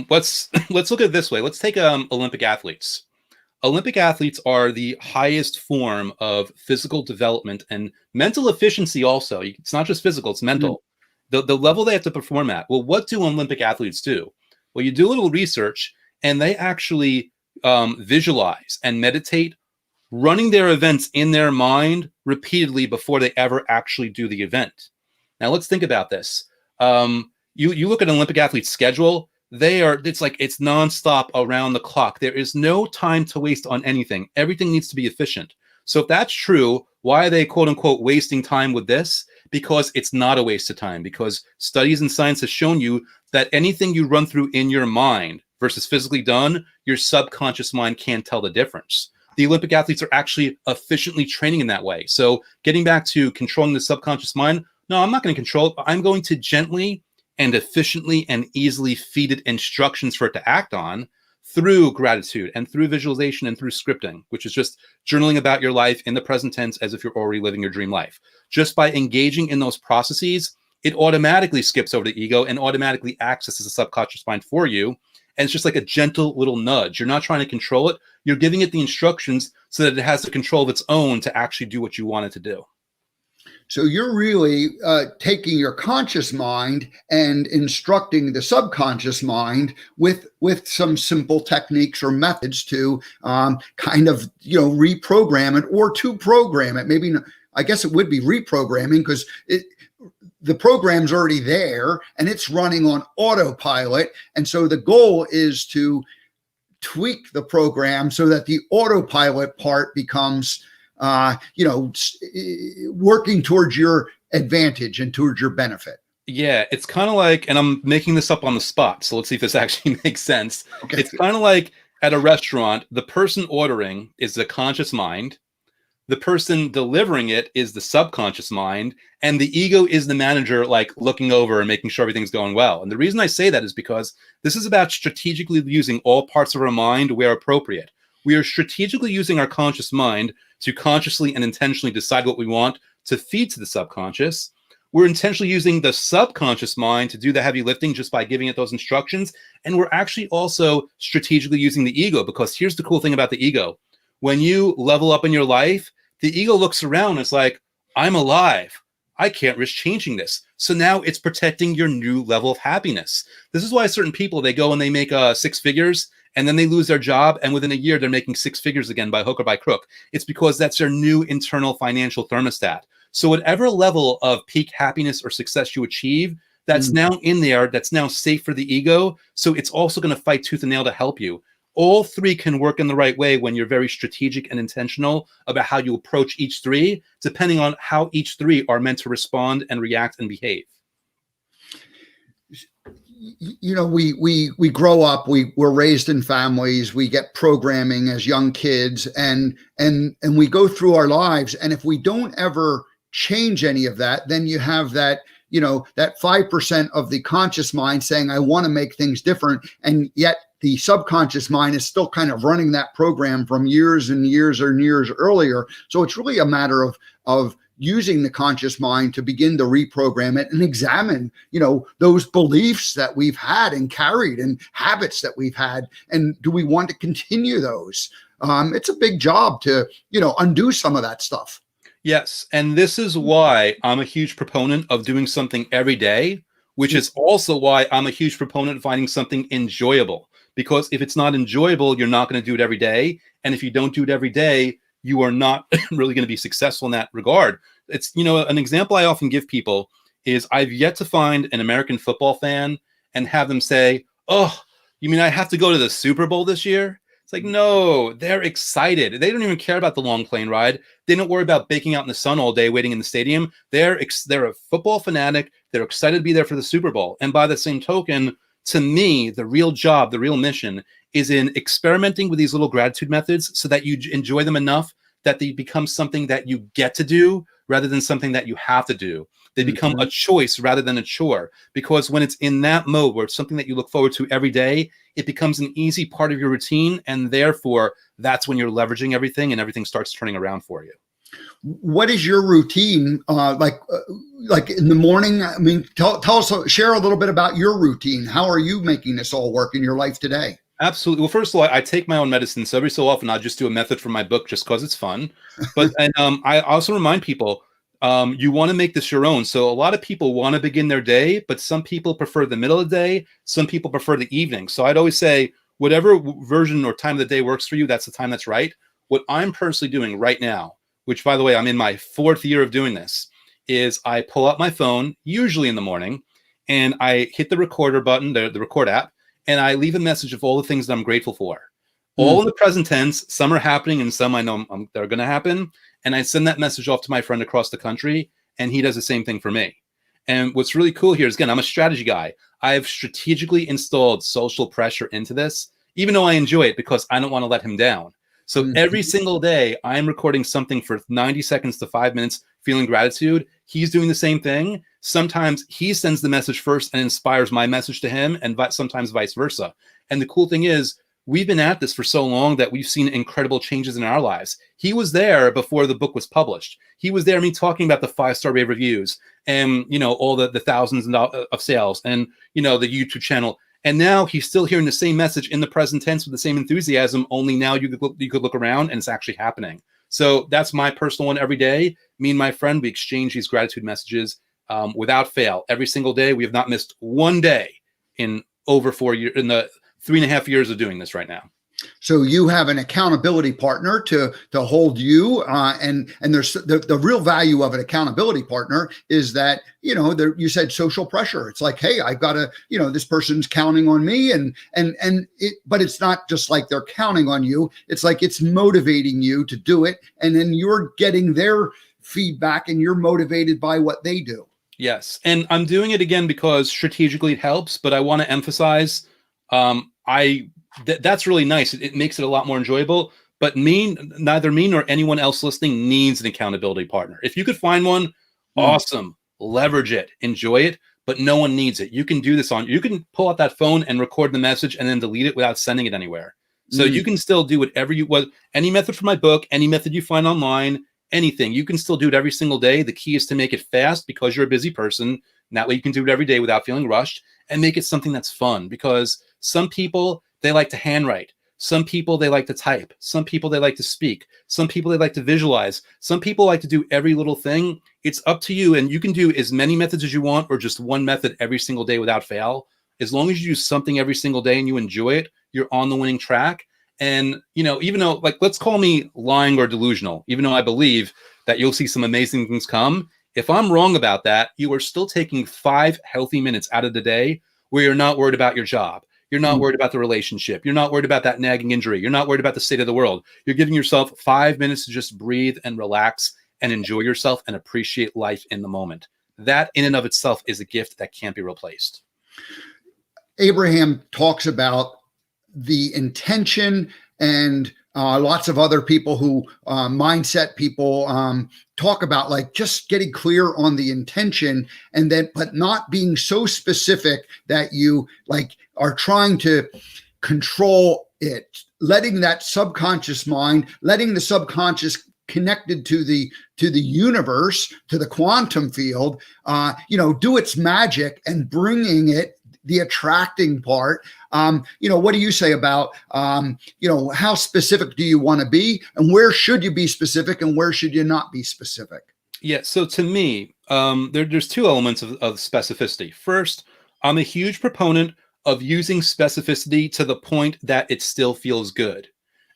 let's look at it this way. Let's take Olympic athletes. Olympic athletes are the highest form of physical development and mental efficiency also. It's not just physical, it's mental. The level they have to perform at. Well, what do Olympic athletes do? Well, you do a little research, and they actually visualize and meditate, running their events in their mind repeatedly before they ever actually do the event. Now, let's think about this. You look at an Olympic athlete's schedule. It's nonstop around the clock. There is no time to waste on anything. Everything needs to be efficient. So if that's true, why are they, quote unquote, wasting time with this? Because it's not a waste of time, because studies and science have shown you that anything you run through in your mind versus physically done, your subconscious mind can't tell the difference. The Olympic athletes are actually efficiently training in that way. So getting back to controlling the subconscious mind, no, I'm not going to control it. I'm going to gently and efficiently and easily feed it instructions for it to act on through gratitude and through visualization and through scripting, which is just journaling about your life in the present tense as if you're already living your dream life. Just by engaging in those processes, it automatically skips over the ego and automatically accesses the subconscious mind for you. And it's just like a gentle little nudge. You're not trying to control it. You're giving it the instructions so that it has the control of its own to actually do what you want it to do. So you're really taking your conscious mind and instructing the subconscious mind with some simple techniques or methods to kind of reprogram it, or to program it. Maybe, I guess it would be reprogramming, because the program's already there and it's running on autopilot. And so the goal is to tweak the program so that the autopilot part becomes working towards your advantage and towards your benefit. Yeah, it's kind of like, and I'm making this up on the spot, so let's see if this actually makes sense. Okay. It's kind of like at a restaurant, the person ordering is the conscious mind, the person delivering it is the subconscious mind, and the ego is the manager, like looking over and making sure everything's going well. And the reason I say that is because this is about strategically using all parts of our mind where appropriate. We are strategically using our conscious mind to consciously and intentionally decide what we want to feed to the subconscious. We're intentionally using the subconscious mind to do the heavy lifting just by giving it those instructions. And we're actually also strategically using the ego, because here's the cool thing about the ego. When you level up in your life, the ego looks around and it's like, I'm alive. I can't risk changing this. So now it's protecting your new level of happiness. This is why certain people, they go and they make 6 figures and then they lose their job. And within a year, they're making 6 figures again by hook or by crook. It's because that's their new internal financial thermostat. So whatever level of peak happiness or success you achieve, that's now in there, that's now safe for the ego. So it's also going to fight tooth and nail to help you. All 3 can work in the right way when you're very strategic and intentional about how you approach each 3, depending on how each 3 are meant to respond and react and behave. You know, we grow up, we're raised in families, we get programming as young kids, and we go through our lives. And if we don't ever change any of that, then you have that, you know, that 5% of the conscious mind saying, I want to make things different. And yet the subconscious mind is still kind of running that program from years and years and years earlier. So it's really a matter of using the conscious mind to begin to reprogram it and examine, you know, those beliefs that we've had and carried and habits that we've had. And do we want to continue those? It's a big job to, you know, undo some of that stuff. Yes. And this is why I'm a huge proponent of doing something every day, which is also why I'm a huge proponent of finding something enjoyable. Because if it's not enjoyable, you're not going to do it every day. And if you don't do it every day, you are not really going to be successful in that regard. It's, you know, an example I often give people is I've yet to find an American football fan and have them say, oh, you mean I have to go to the Super Bowl this year? It's like, no, they're excited. They don't even care about the long plane ride. They don't worry about baking out in the sun all day waiting in the stadium. They're a football fanatic. They're excited to be there for the Super Bowl. And by the same token, to me, the real job, the real mission is in experimenting with these little gratitude methods so that you enjoy them enough that they become something that you get to do rather than something that you have to do. They become a choice rather than a chore, because when it's in that mode where it's something that you look forward to every day, it becomes an easy part of your routine. And therefore, that's when you're leveraging everything and everything starts turning around for you. What is your routine like in the morning? I mean, tell us, share a little bit about your routine. How are you making this all work in your life today? Absolutely. Well, first of all, I take my own medicine. So every so often, I'll just do a method from my book just because it's fun. But and I also remind people, you want to make this your own. So a lot of people want to begin their day, but some people prefer the middle of the day. Some people prefer the evening. So I'd always say, whatever version or time of the day works for you, that's the time that's right. What I'm personally doing right now, which, by the way, I'm in my 4th year of doing this, is I pull out my phone, usually in the morning, and I hit the recorder button, the record app, and I leave a message of all the things that I'm grateful for. All in the present tense. Some are happening and some I know they're going to happen. And I send that message off to my friend across the country, and he does the same thing for me. And what's really cool here is, again, I'm a strategy guy. I've strategically installed social pressure into this, even though I enjoy it because I don't want to let him down. So every single day, I'm recording something for 90 seconds to 5 minutes, feeling gratitude. He's doing the same thing. Sometimes he sends the message first and inspires my message to him, and sometimes vice versa. And the cool thing is, we've been at this for so long that we've seen incredible changes in our lives. He was there before the book was published. He was there, me talking about the 5-star rave reviews and, you know, all the thousands of sales and, you know, the YouTube channel. And now he's still hearing the same message in the present tense with the same enthusiasm, only now you could look around and it's actually happening. So that's my personal one every day. Me and my friend, we exchange these gratitude messages without fail. Every single day. We have not missed one day in over 4 years, in the 3.5 years of doing this right now. So you have an accountability partner to hold you, and there's the real value of an accountability partner is that, you know, you said social pressure. It's like, hey, I've got to, you know, this person's counting on me, but it's not just like they're counting on you. It's like it's motivating you to do it, and then you're getting their feedback, and you're motivated by what they do. Yes, and I'm doing it again because strategically it helps, but I want to emphasize, that's really nice. It makes it a lot more enjoyable, but neither me nor anyone else listening needs an accountability partner. If you could find one, awesome, leverage it, enjoy it, but no one needs it. You can do this you can pull out that phone and record the message and then delete it without sending it anywhere. So you can still do whatever any method from my book, any method you find online, anything, you can still do it every single day. The key is to make it fast because you're a busy person. And that way you can do it every day without feeling rushed, and make it something that's fun, because some people, they like to handwrite. Some people, they like to type. Some people, they like to speak. Some people, they like to visualize. Some people like to do every little thing. It's up to you. And you can do as many methods as you want, or just one method every single day without fail. As long as you do something every single day and you enjoy it, you're on the winning track. And, even though, like, let's call me lying or delusional, even though I believe that you'll see some amazing things come. If I'm wrong about that, you are still taking 5 healthy minutes out of the day where you're not worried about your job. You're not worried about the relationship. You're not worried about that nagging injury. You're not worried about the state of the world. You're giving yourself 5 minutes to just breathe and relax and enjoy yourself and appreciate life in the moment. That in and of itself is a gift that can't be replaced. Abraham talks about the intention, and lots of other people who mindset people talk about like just getting clear on the intention, and then but not being so specific that you like are trying to control it, letting that subconscious mind, letting the subconscious connected to the universe, to the quantum field, do its magic and bringing it, the attracting part. What do you say about, how specific do you want to be, and where should you be specific and where should you not be specific? Yeah. So to me, there's 2 elements of specificity. First, I'm a huge proponent of using specificity to the point that it still feels good.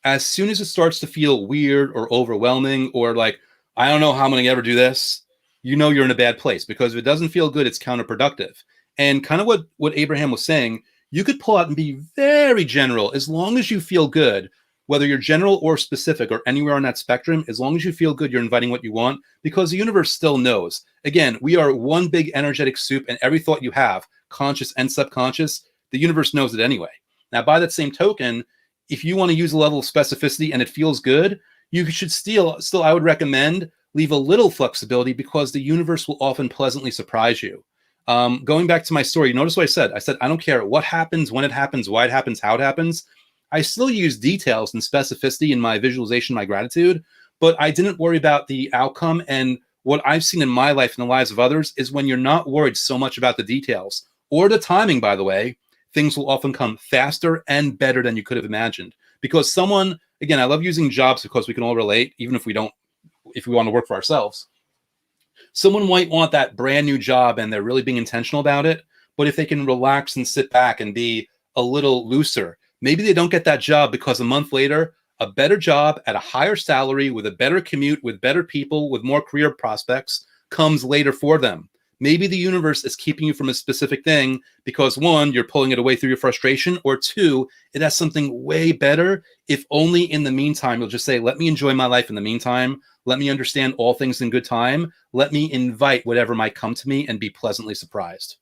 As soon as it starts to feel weird or overwhelming, or like, I don't know how I'm going to ever do this, you're in a bad place, because if it doesn't feel good, it's counterproductive. And kind of what Abraham was saying, you could pull out and be very general. As long as you feel good, whether you're general or specific or anywhere on that spectrum, as long as you feel good, you're inviting what you want, because the universe still knows. Again, we are one big energetic soup, and every thought you have, conscious and subconscious, the universe knows it anyway. Now, by that same token, if you want to use a level of specificity and it feels good, you should still, I would recommend leave a little flexibility, because the universe will often pleasantly surprise you. Going back to my story, you notice what I said? I said, I don't care what happens, when it happens, why it happens, how it happens. I still use details and specificity in my visualization, my gratitude, but I didn't worry about the outcome. And what I've seen in my life and the lives of others is when you're not worried so much about the details or the timing, by the way, things will often come faster and better than you could have imagined. Because someone, again, I love using jobs because we can all relate, even if we want to work for ourselves. Someone might want that brand new job and they're really being intentional about it. But if they can relax and sit back and be a little looser, maybe they don't get that job, because a month later, a better job at a higher salary with a better commute, with better people, with more career prospects comes later for them. Maybe the universe is keeping you from a specific thing because 1, you're pulling it away through your frustration, or 2, it has something way better. If only in the meantime, you'll just say, let me enjoy my life in the meantime. Let me understand all things in good time. Let me invite whatever might come to me and be pleasantly surprised.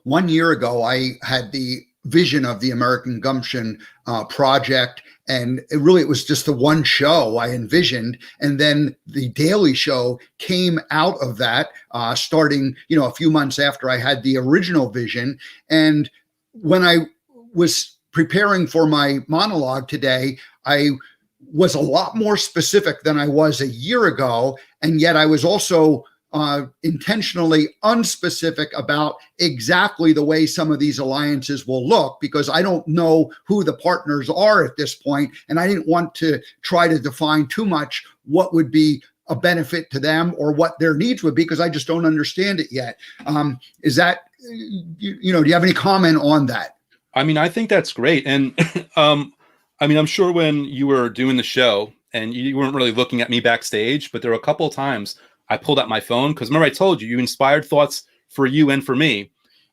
1 year ago, I had the vision of the American Gumption project. And it was just the one show I envisioned. And then the Daily Show came out of that, starting, a few months after I had the original vision. And when I was preparing for my monologue today, I was a lot more specific than I was a year ago. And yet I was also intentionally unspecific about exactly the way some of these alliances will look, because I don't know who the partners are at this point, and I didn't want to try to define too much what would be a benefit to them or what their needs would be, because I just don't understand it yet. Is that, do you have any comment on that? I mean, I think that's great. And I'm sure when you were doing the show and you weren't really looking at me backstage, but there were a couple of times I pulled out my phone, because remember I told you inspired thoughts for you and for me.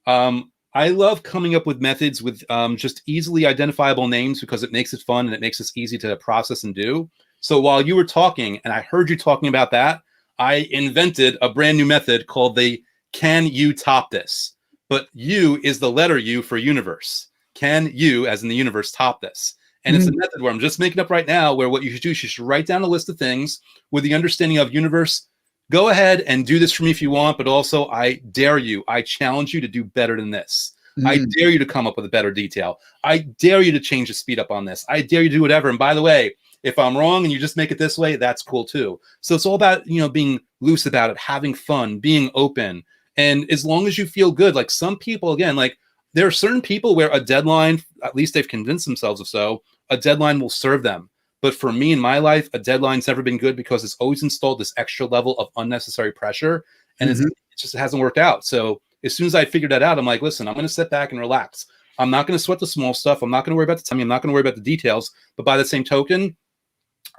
I love coming up with methods with just easily identifiable names, because it makes it fun and it makes it easy to process and do. So while you were talking and I heard you talking about that, I invented a brand new method called the Can You Top This? But U is the letter U for universe. Can you, as in the universe, top this? And it's a method where I'm just making up right now, where what you should do is you should write down a list of things with the understanding of universe. Go ahead and do this for me if you want, but also I dare you, I challenge you to do better than this. I dare you to come up with a better detail. I dare you to change the speed up on this. I dare you to do whatever. And by the way, if I'm wrong and you just make it this way, that's cool too. So it's all about, being loose about it, having fun, being open. And as long as you feel good, like some people, again, like there are certain people where a deadline, at least they've convinced themselves of so, a deadline will serve them. But for me in my life, a deadline's never been good because it's always installed this extra level of unnecessary pressure, and it just hasn't worked out. So as soon as I figured that out, I'm like, listen, I'm going to sit back and relax. I'm not going to sweat the small stuff. I'm not going to worry about the timing. I'm not going to worry about the details. But by the same token,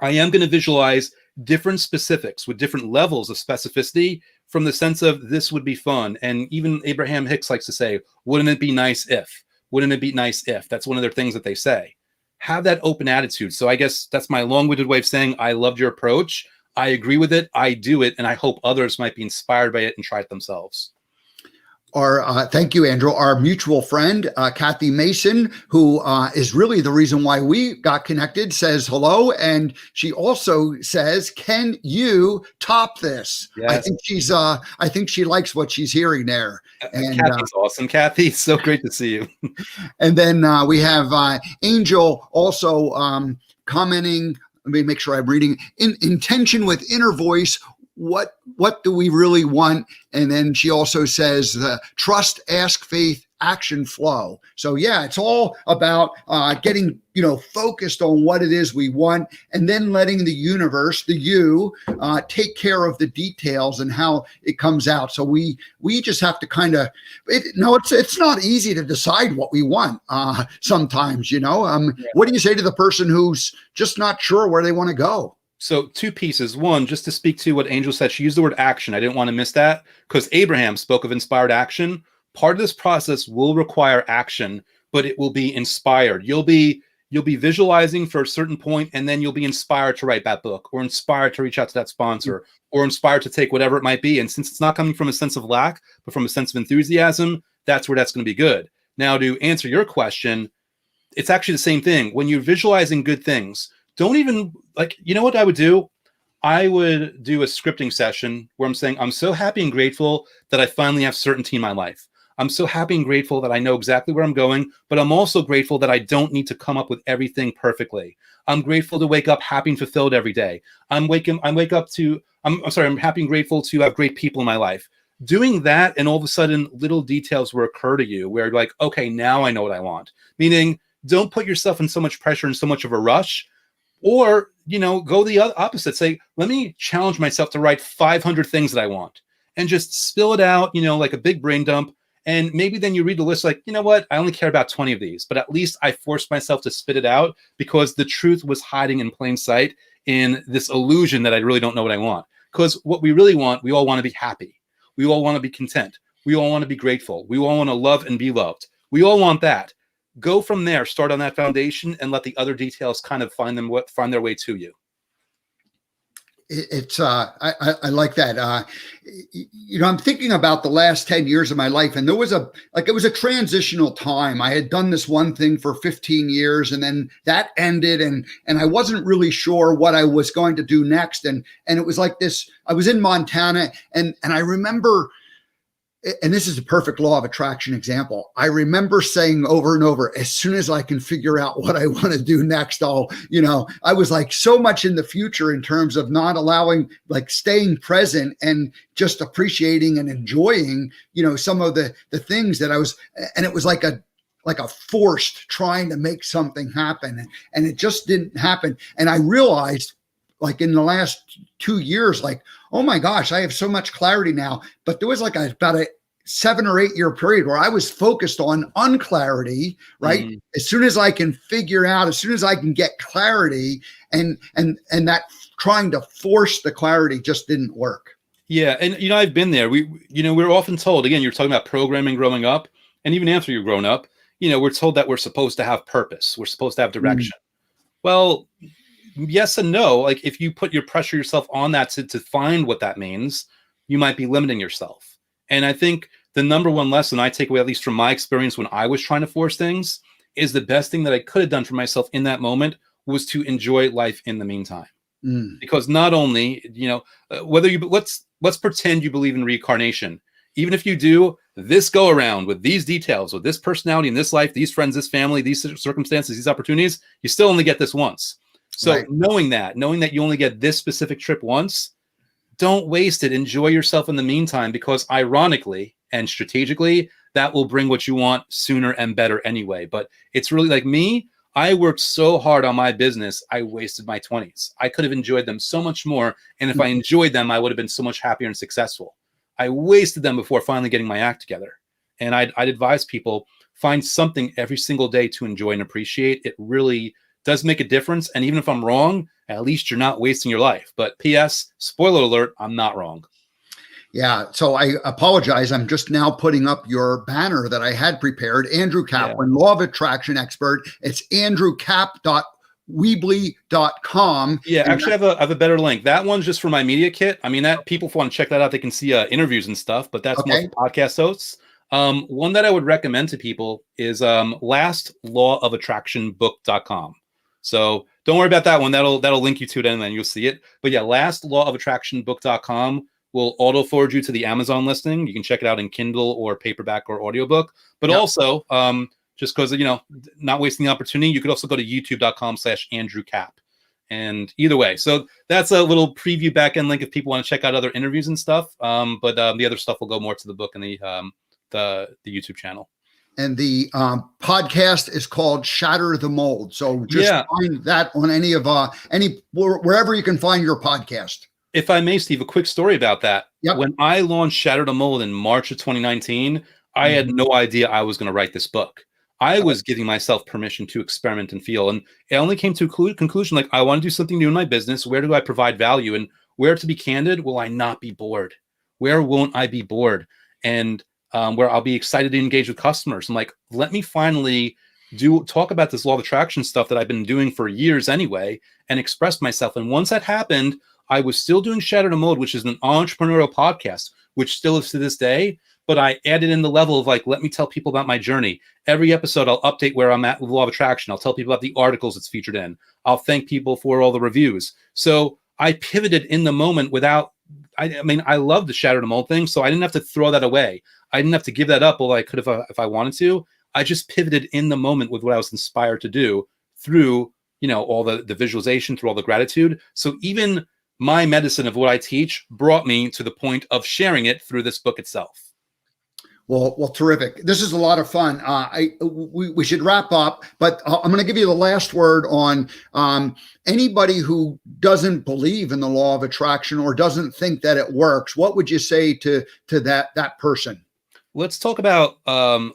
I am going to visualize different specifics with different levels of specificity from the sense of this would be fun. And even Abraham Hicks likes to say, wouldn't it be nice if? Wouldn't it be nice if? That's one of their things that they say. Have that open attitude. So I guess that's my long-winded way of saying I loved your approach. I agree with it. I do it. And I hope others might be inspired by it and try it themselves. Thank you, Andrew. Our mutual friend, Kathy Mason, who is really the reason why we got connected, says hello. And she also says, can you top this? Yes. I think she likes what she's hearing there. And Kathy's awesome. Kathy, so great to see you. And then we have Angel also commenting. Let me make sure I'm reading. In intention with inner voice, what do we really want? And then she also says trust, ask, faith, action, flow. So yeah, it's all about getting focused on what it is we want, and then letting the universe, the you, take care of the details and how it comes out. So we just have to kind of it's not easy to decide what we want sometimes. What do you say to the person who's just not sure where they want to go? So two pieces. One, just to speak to what Angel said, she used the word action. I didn't want to miss that because Abraham spoke of inspired action. Part of this process will require action, but it will be inspired. You'll be visualizing for a certain point, and then you'll be inspired to write that book, or inspired to reach out to that sponsor, or inspired to take whatever it might be. And since it's not coming from a sense of lack, but from a sense of enthusiasm, that's where that's going to be good. Now, to answer your question, it's actually the same thing. When you're visualizing good things, don't even what I would do? I would do a scripting session where I'm saying, I'm so happy and grateful that I finally have certainty in my life. I'm so happy and grateful that I know exactly where I'm going, but I'm also grateful that I don't need to come up with everything perfectly. I'm grateful to wake up happy and fulfilled every day. I'm happy and grateful to have great people in my life. Doing that, and all of a sudden little details will occur to you where you're like, okay, now I know what I want. Meaning, don't put yourself in so much pressure and so much of a rush. Or, go the opposite. Say, let me challenge myself to write 500 things that I want and just spill it out, like a big brain dump. And maybe then you read the list like, you know what? I only care about 20 of these, but at least I forced myself to spit it out because the truth was hiding in plain sight in this illusion that I really don't know what I want. Because what we really want, we all want to be happy. We all want to be content. We all want to be grateful. We all want to love and be loved. We all want that. Go from there, start on that foundation, and let the other details kind of find their way to you. I like that. I'm thinking about the last 10 years of my life, and there was it was a transitional time. I had done this one thing for 15 years, and then that ended, and I wasn't really sure what I was going to do next. And it was like this. I was in Montana, and I remember. And this is a perfect law of attraction example. I remember saying over and over, as soon as I can figure out what I want to do next, I was like so much in the future in terms of not allowing, staying present and just appreciating and enjoying, some of the things that I was, and it was like a forced trying to make something happen. And it just didn't happen. And I realized in the last 2 years, oh my gosh, I have so much clarity now. But there was about a 7 or 8 year period where I was focused on unclarity, right? Mm. As soon as I can figure out, as soon as I can get clarity, and that trying to force the clarity just didn't work. Yeah. And, I've been there. We're often told, again, you're talking about programming growing up, and even after you've grown up, we're told that we're supposed to have purpose. We're supposed to have direction. Well, yes and no. If you put pressure yourself on that to find what that means, you might be limiting yourself. And I think the number one lesson I take away, at least from my experience when I was trying to force things, is the best thing that I could have done for myself in that moment was to enjoy life in the meantime. Because not only, whether let's pretend you believe in reincarnation. Even if you do this go around with these details, with this personality in this life, these friends, this family, these circumstances, these opportunities, you still only get this once. So right. knowing that you only get this specific trip once, don't waste it. Enjoy yourself in the meantime, because ironically and strategically, that will bring what you want sooner and better anyway. But it's really like me. I worked so hard on my business, I wasted my 20s. I could have enjoyed them so much more. And if I enjoyed them, I would have been so much happier and successful. I wasted them before finally getting my act together. And I'd advise people, find something every single day to enjoy and appreciate. It really does make a difference. And even if I'm wrong, at least you're not wasting your life. But P.S., spoiler alert, I'm not wrong. Yeah. So I apologize. I'm just now putting up your banner that I had prepared. Andrew Kaplan, Law of Attraction expert. It's andrewkap.weebly.com. Yeah, actually, I have a better link. That one's just for my media kit. I mean, that people want to check that out. They can see interviews and stuff, but that's more for podcast hosts. One that I would recommend to people is lastlawofattractionbook.com. So don't worry about that one. That'll link you to it and then you'll see it. But yeah, lastlawofattractionbook.com will auto forward you to the Amazon listing. You can check it out in Kindle or paperback or audiobook. But also, just because, not wasting the opportunity, you could also go to youtube.com/AndrewKap. And either way, so that's a little preview back-end link if people want to check out other interviews and stuff. But the other stuff will go more to the book and the YouTube channel. And the podcast is called Shatter the Mold. So just find that on wherever you can find your podcast. If I may, Steve, a quick story about that. Yep. When I launched Shatter the Mold in March of 2019, I had no idea I was going to write this book. I was giving myself permission to experiment and feel. And it only came to a conclusion, like, I want to do something new in my business. Where do I provide value? And where, to be candid, will I not be bored? Where won't I be bored? And where I'll be excited to engage with customers. I'm like, let me finally talk about this law of attraction stuff that I've been doing for years anyway, and express myself. And once that happened, I was still doing Shatter the Mold, which is an entrepreneurial podcast, which still is to this day. But I added in the level of like, let me tell people about my journey. Every episode, I'll update where I'm at with law of attraction. I'll tell people about the articles it's featured in. I'll thank people for all the reviews. So I pivoted in the moment without, I love the Shatter the Mold thing. So I didn't have to throw that away. I didn't have to give that up, although I could if I wanted to. I just pivoted in the moment with what I was inspired to do through, all the visualization, through all the gratitude. So even my medicine of what I teach brought me to the point of sharing it through this book itself. Well, terrific. This is a lot of fun. We should wrap up, but I'm going to give you the last word on anybody who doesn't believe in the law of attraction or doesn't think that it works. What would you say to that person? Let's talk about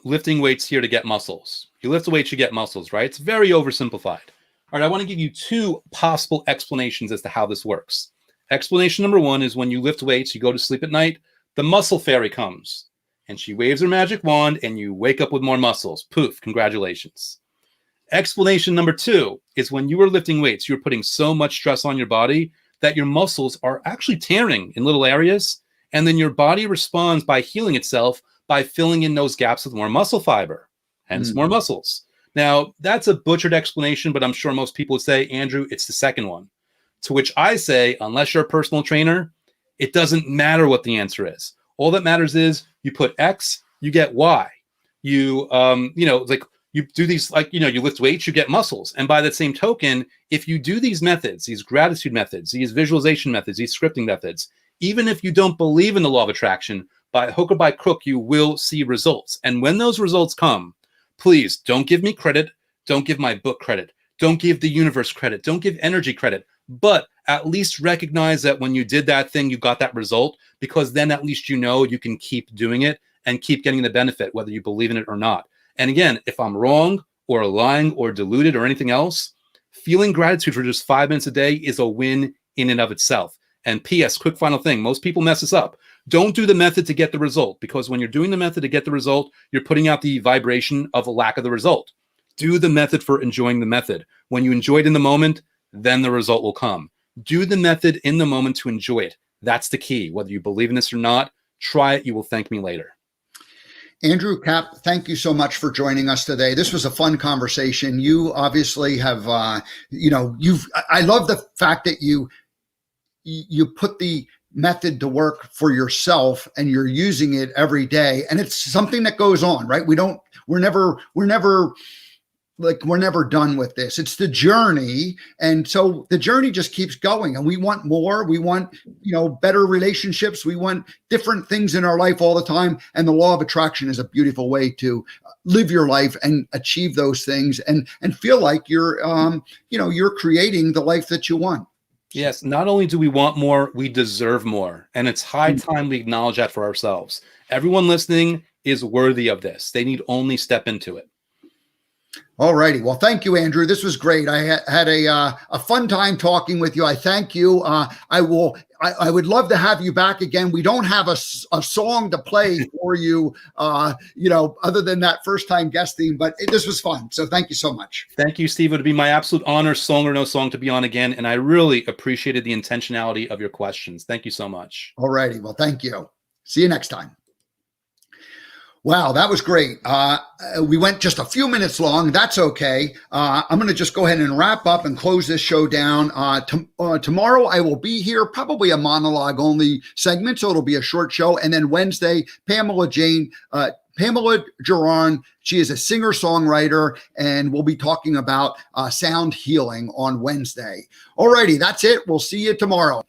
lifting weights here to get muscles. You lift weights, you get muscles, right? It's very oversimplified. All right, I want to give you two possible explanations as to how this works. Explanation number one is when you lift weights, you go to sleep at night, the muscle fairy comes and she waves her magic wand and you wake up with more muscles. Poof, congratulations. Explanation number two is when you are lifting weights, you're putting so much stress on your body that your muscles are actually tearing in little areas. And then your body responds by healing itself by filling in those gaps with more muscle fiber, hence more muscles. Now, that's a butchered explanation, but I'm sure most people would say, Andrew, it's the second one. To which I say, unless you're a personal trainer, it doesn't matter what the answer is. All that matters is you put X, you get Y. You, you do these, you lift weights, you get muscles. And by that same token, if you do these methods, these gratitude methods, these visualization methods, these scripting methods, even if you don't believe in the law of attraction, by hook or by crook, you will see results. And when those results come, please don't give me credit. Don't give my book credit. Don't give the universe credit. Don't give energy credit. But at least recognize that when you did that thing, you got that result, because then at least you can keep doing it and keep getting the benefit, whether you believe in it or not. And again, if I'm wrong or lying or deluded or anything else, feeling gratitude for just 5 minutes a day is a win in and of itself. And P.S., quick final thing, most people mess this up. Don't do the method to get the result, because when you're doing the method to get the result, you're putting out the vibration of a lack of the result. Do the method for enjoying the method. When you enjoy it in the moment, then the result will come. Do the method in the moment to enjoy it. That's the key. Whether you believe in this or not, try it. You will thank me later. Andrew Kap, thank you so much for joining us today. This was a fun conversation. You obviously have, I love the fact that you put the method to work for yourself and you're using it every day. And it's something that goes on, right? We're never like we're never done with this. It's the journey. And so the journey just keeps going, and we want more. We want, better relationships. We want different things in our life all the time. And the law of attraction is a beautiful way to live your life and achieve those things and feel like you're, you're creating the life that you want. Yes. Not only do we want more, we deserve more. And it's high time we acknowledge that for ourselves. Everyone listening is worthy of this. They need only step into it. All righty. Well, thank you, Andrew. This was great. I had a fun time talking with you. I thank you. I would love to have you back again. We don't have a song to play for you, other than that first time guest theme, but this was fun. So thank you so much. Thank you, Steve. It would be my absolute honor, song or no song, to be on again. And I really appreciated the intentionality of your questions. Thank you so much. All righty. Well, thank you. See you next time. Wow, that was great. We went just a few minutes long. That's okay. I'm going to just go ahead and wrap up and close this show down. Tomorrow I will be here, probably a monologue only segment, so it'll be a short show. And then Wednesday, Pamela Geron, she is a singer-songwriter, and we'll be talking about sound healing on Wednesday. All righty, that's it. We'll see you tomorrow.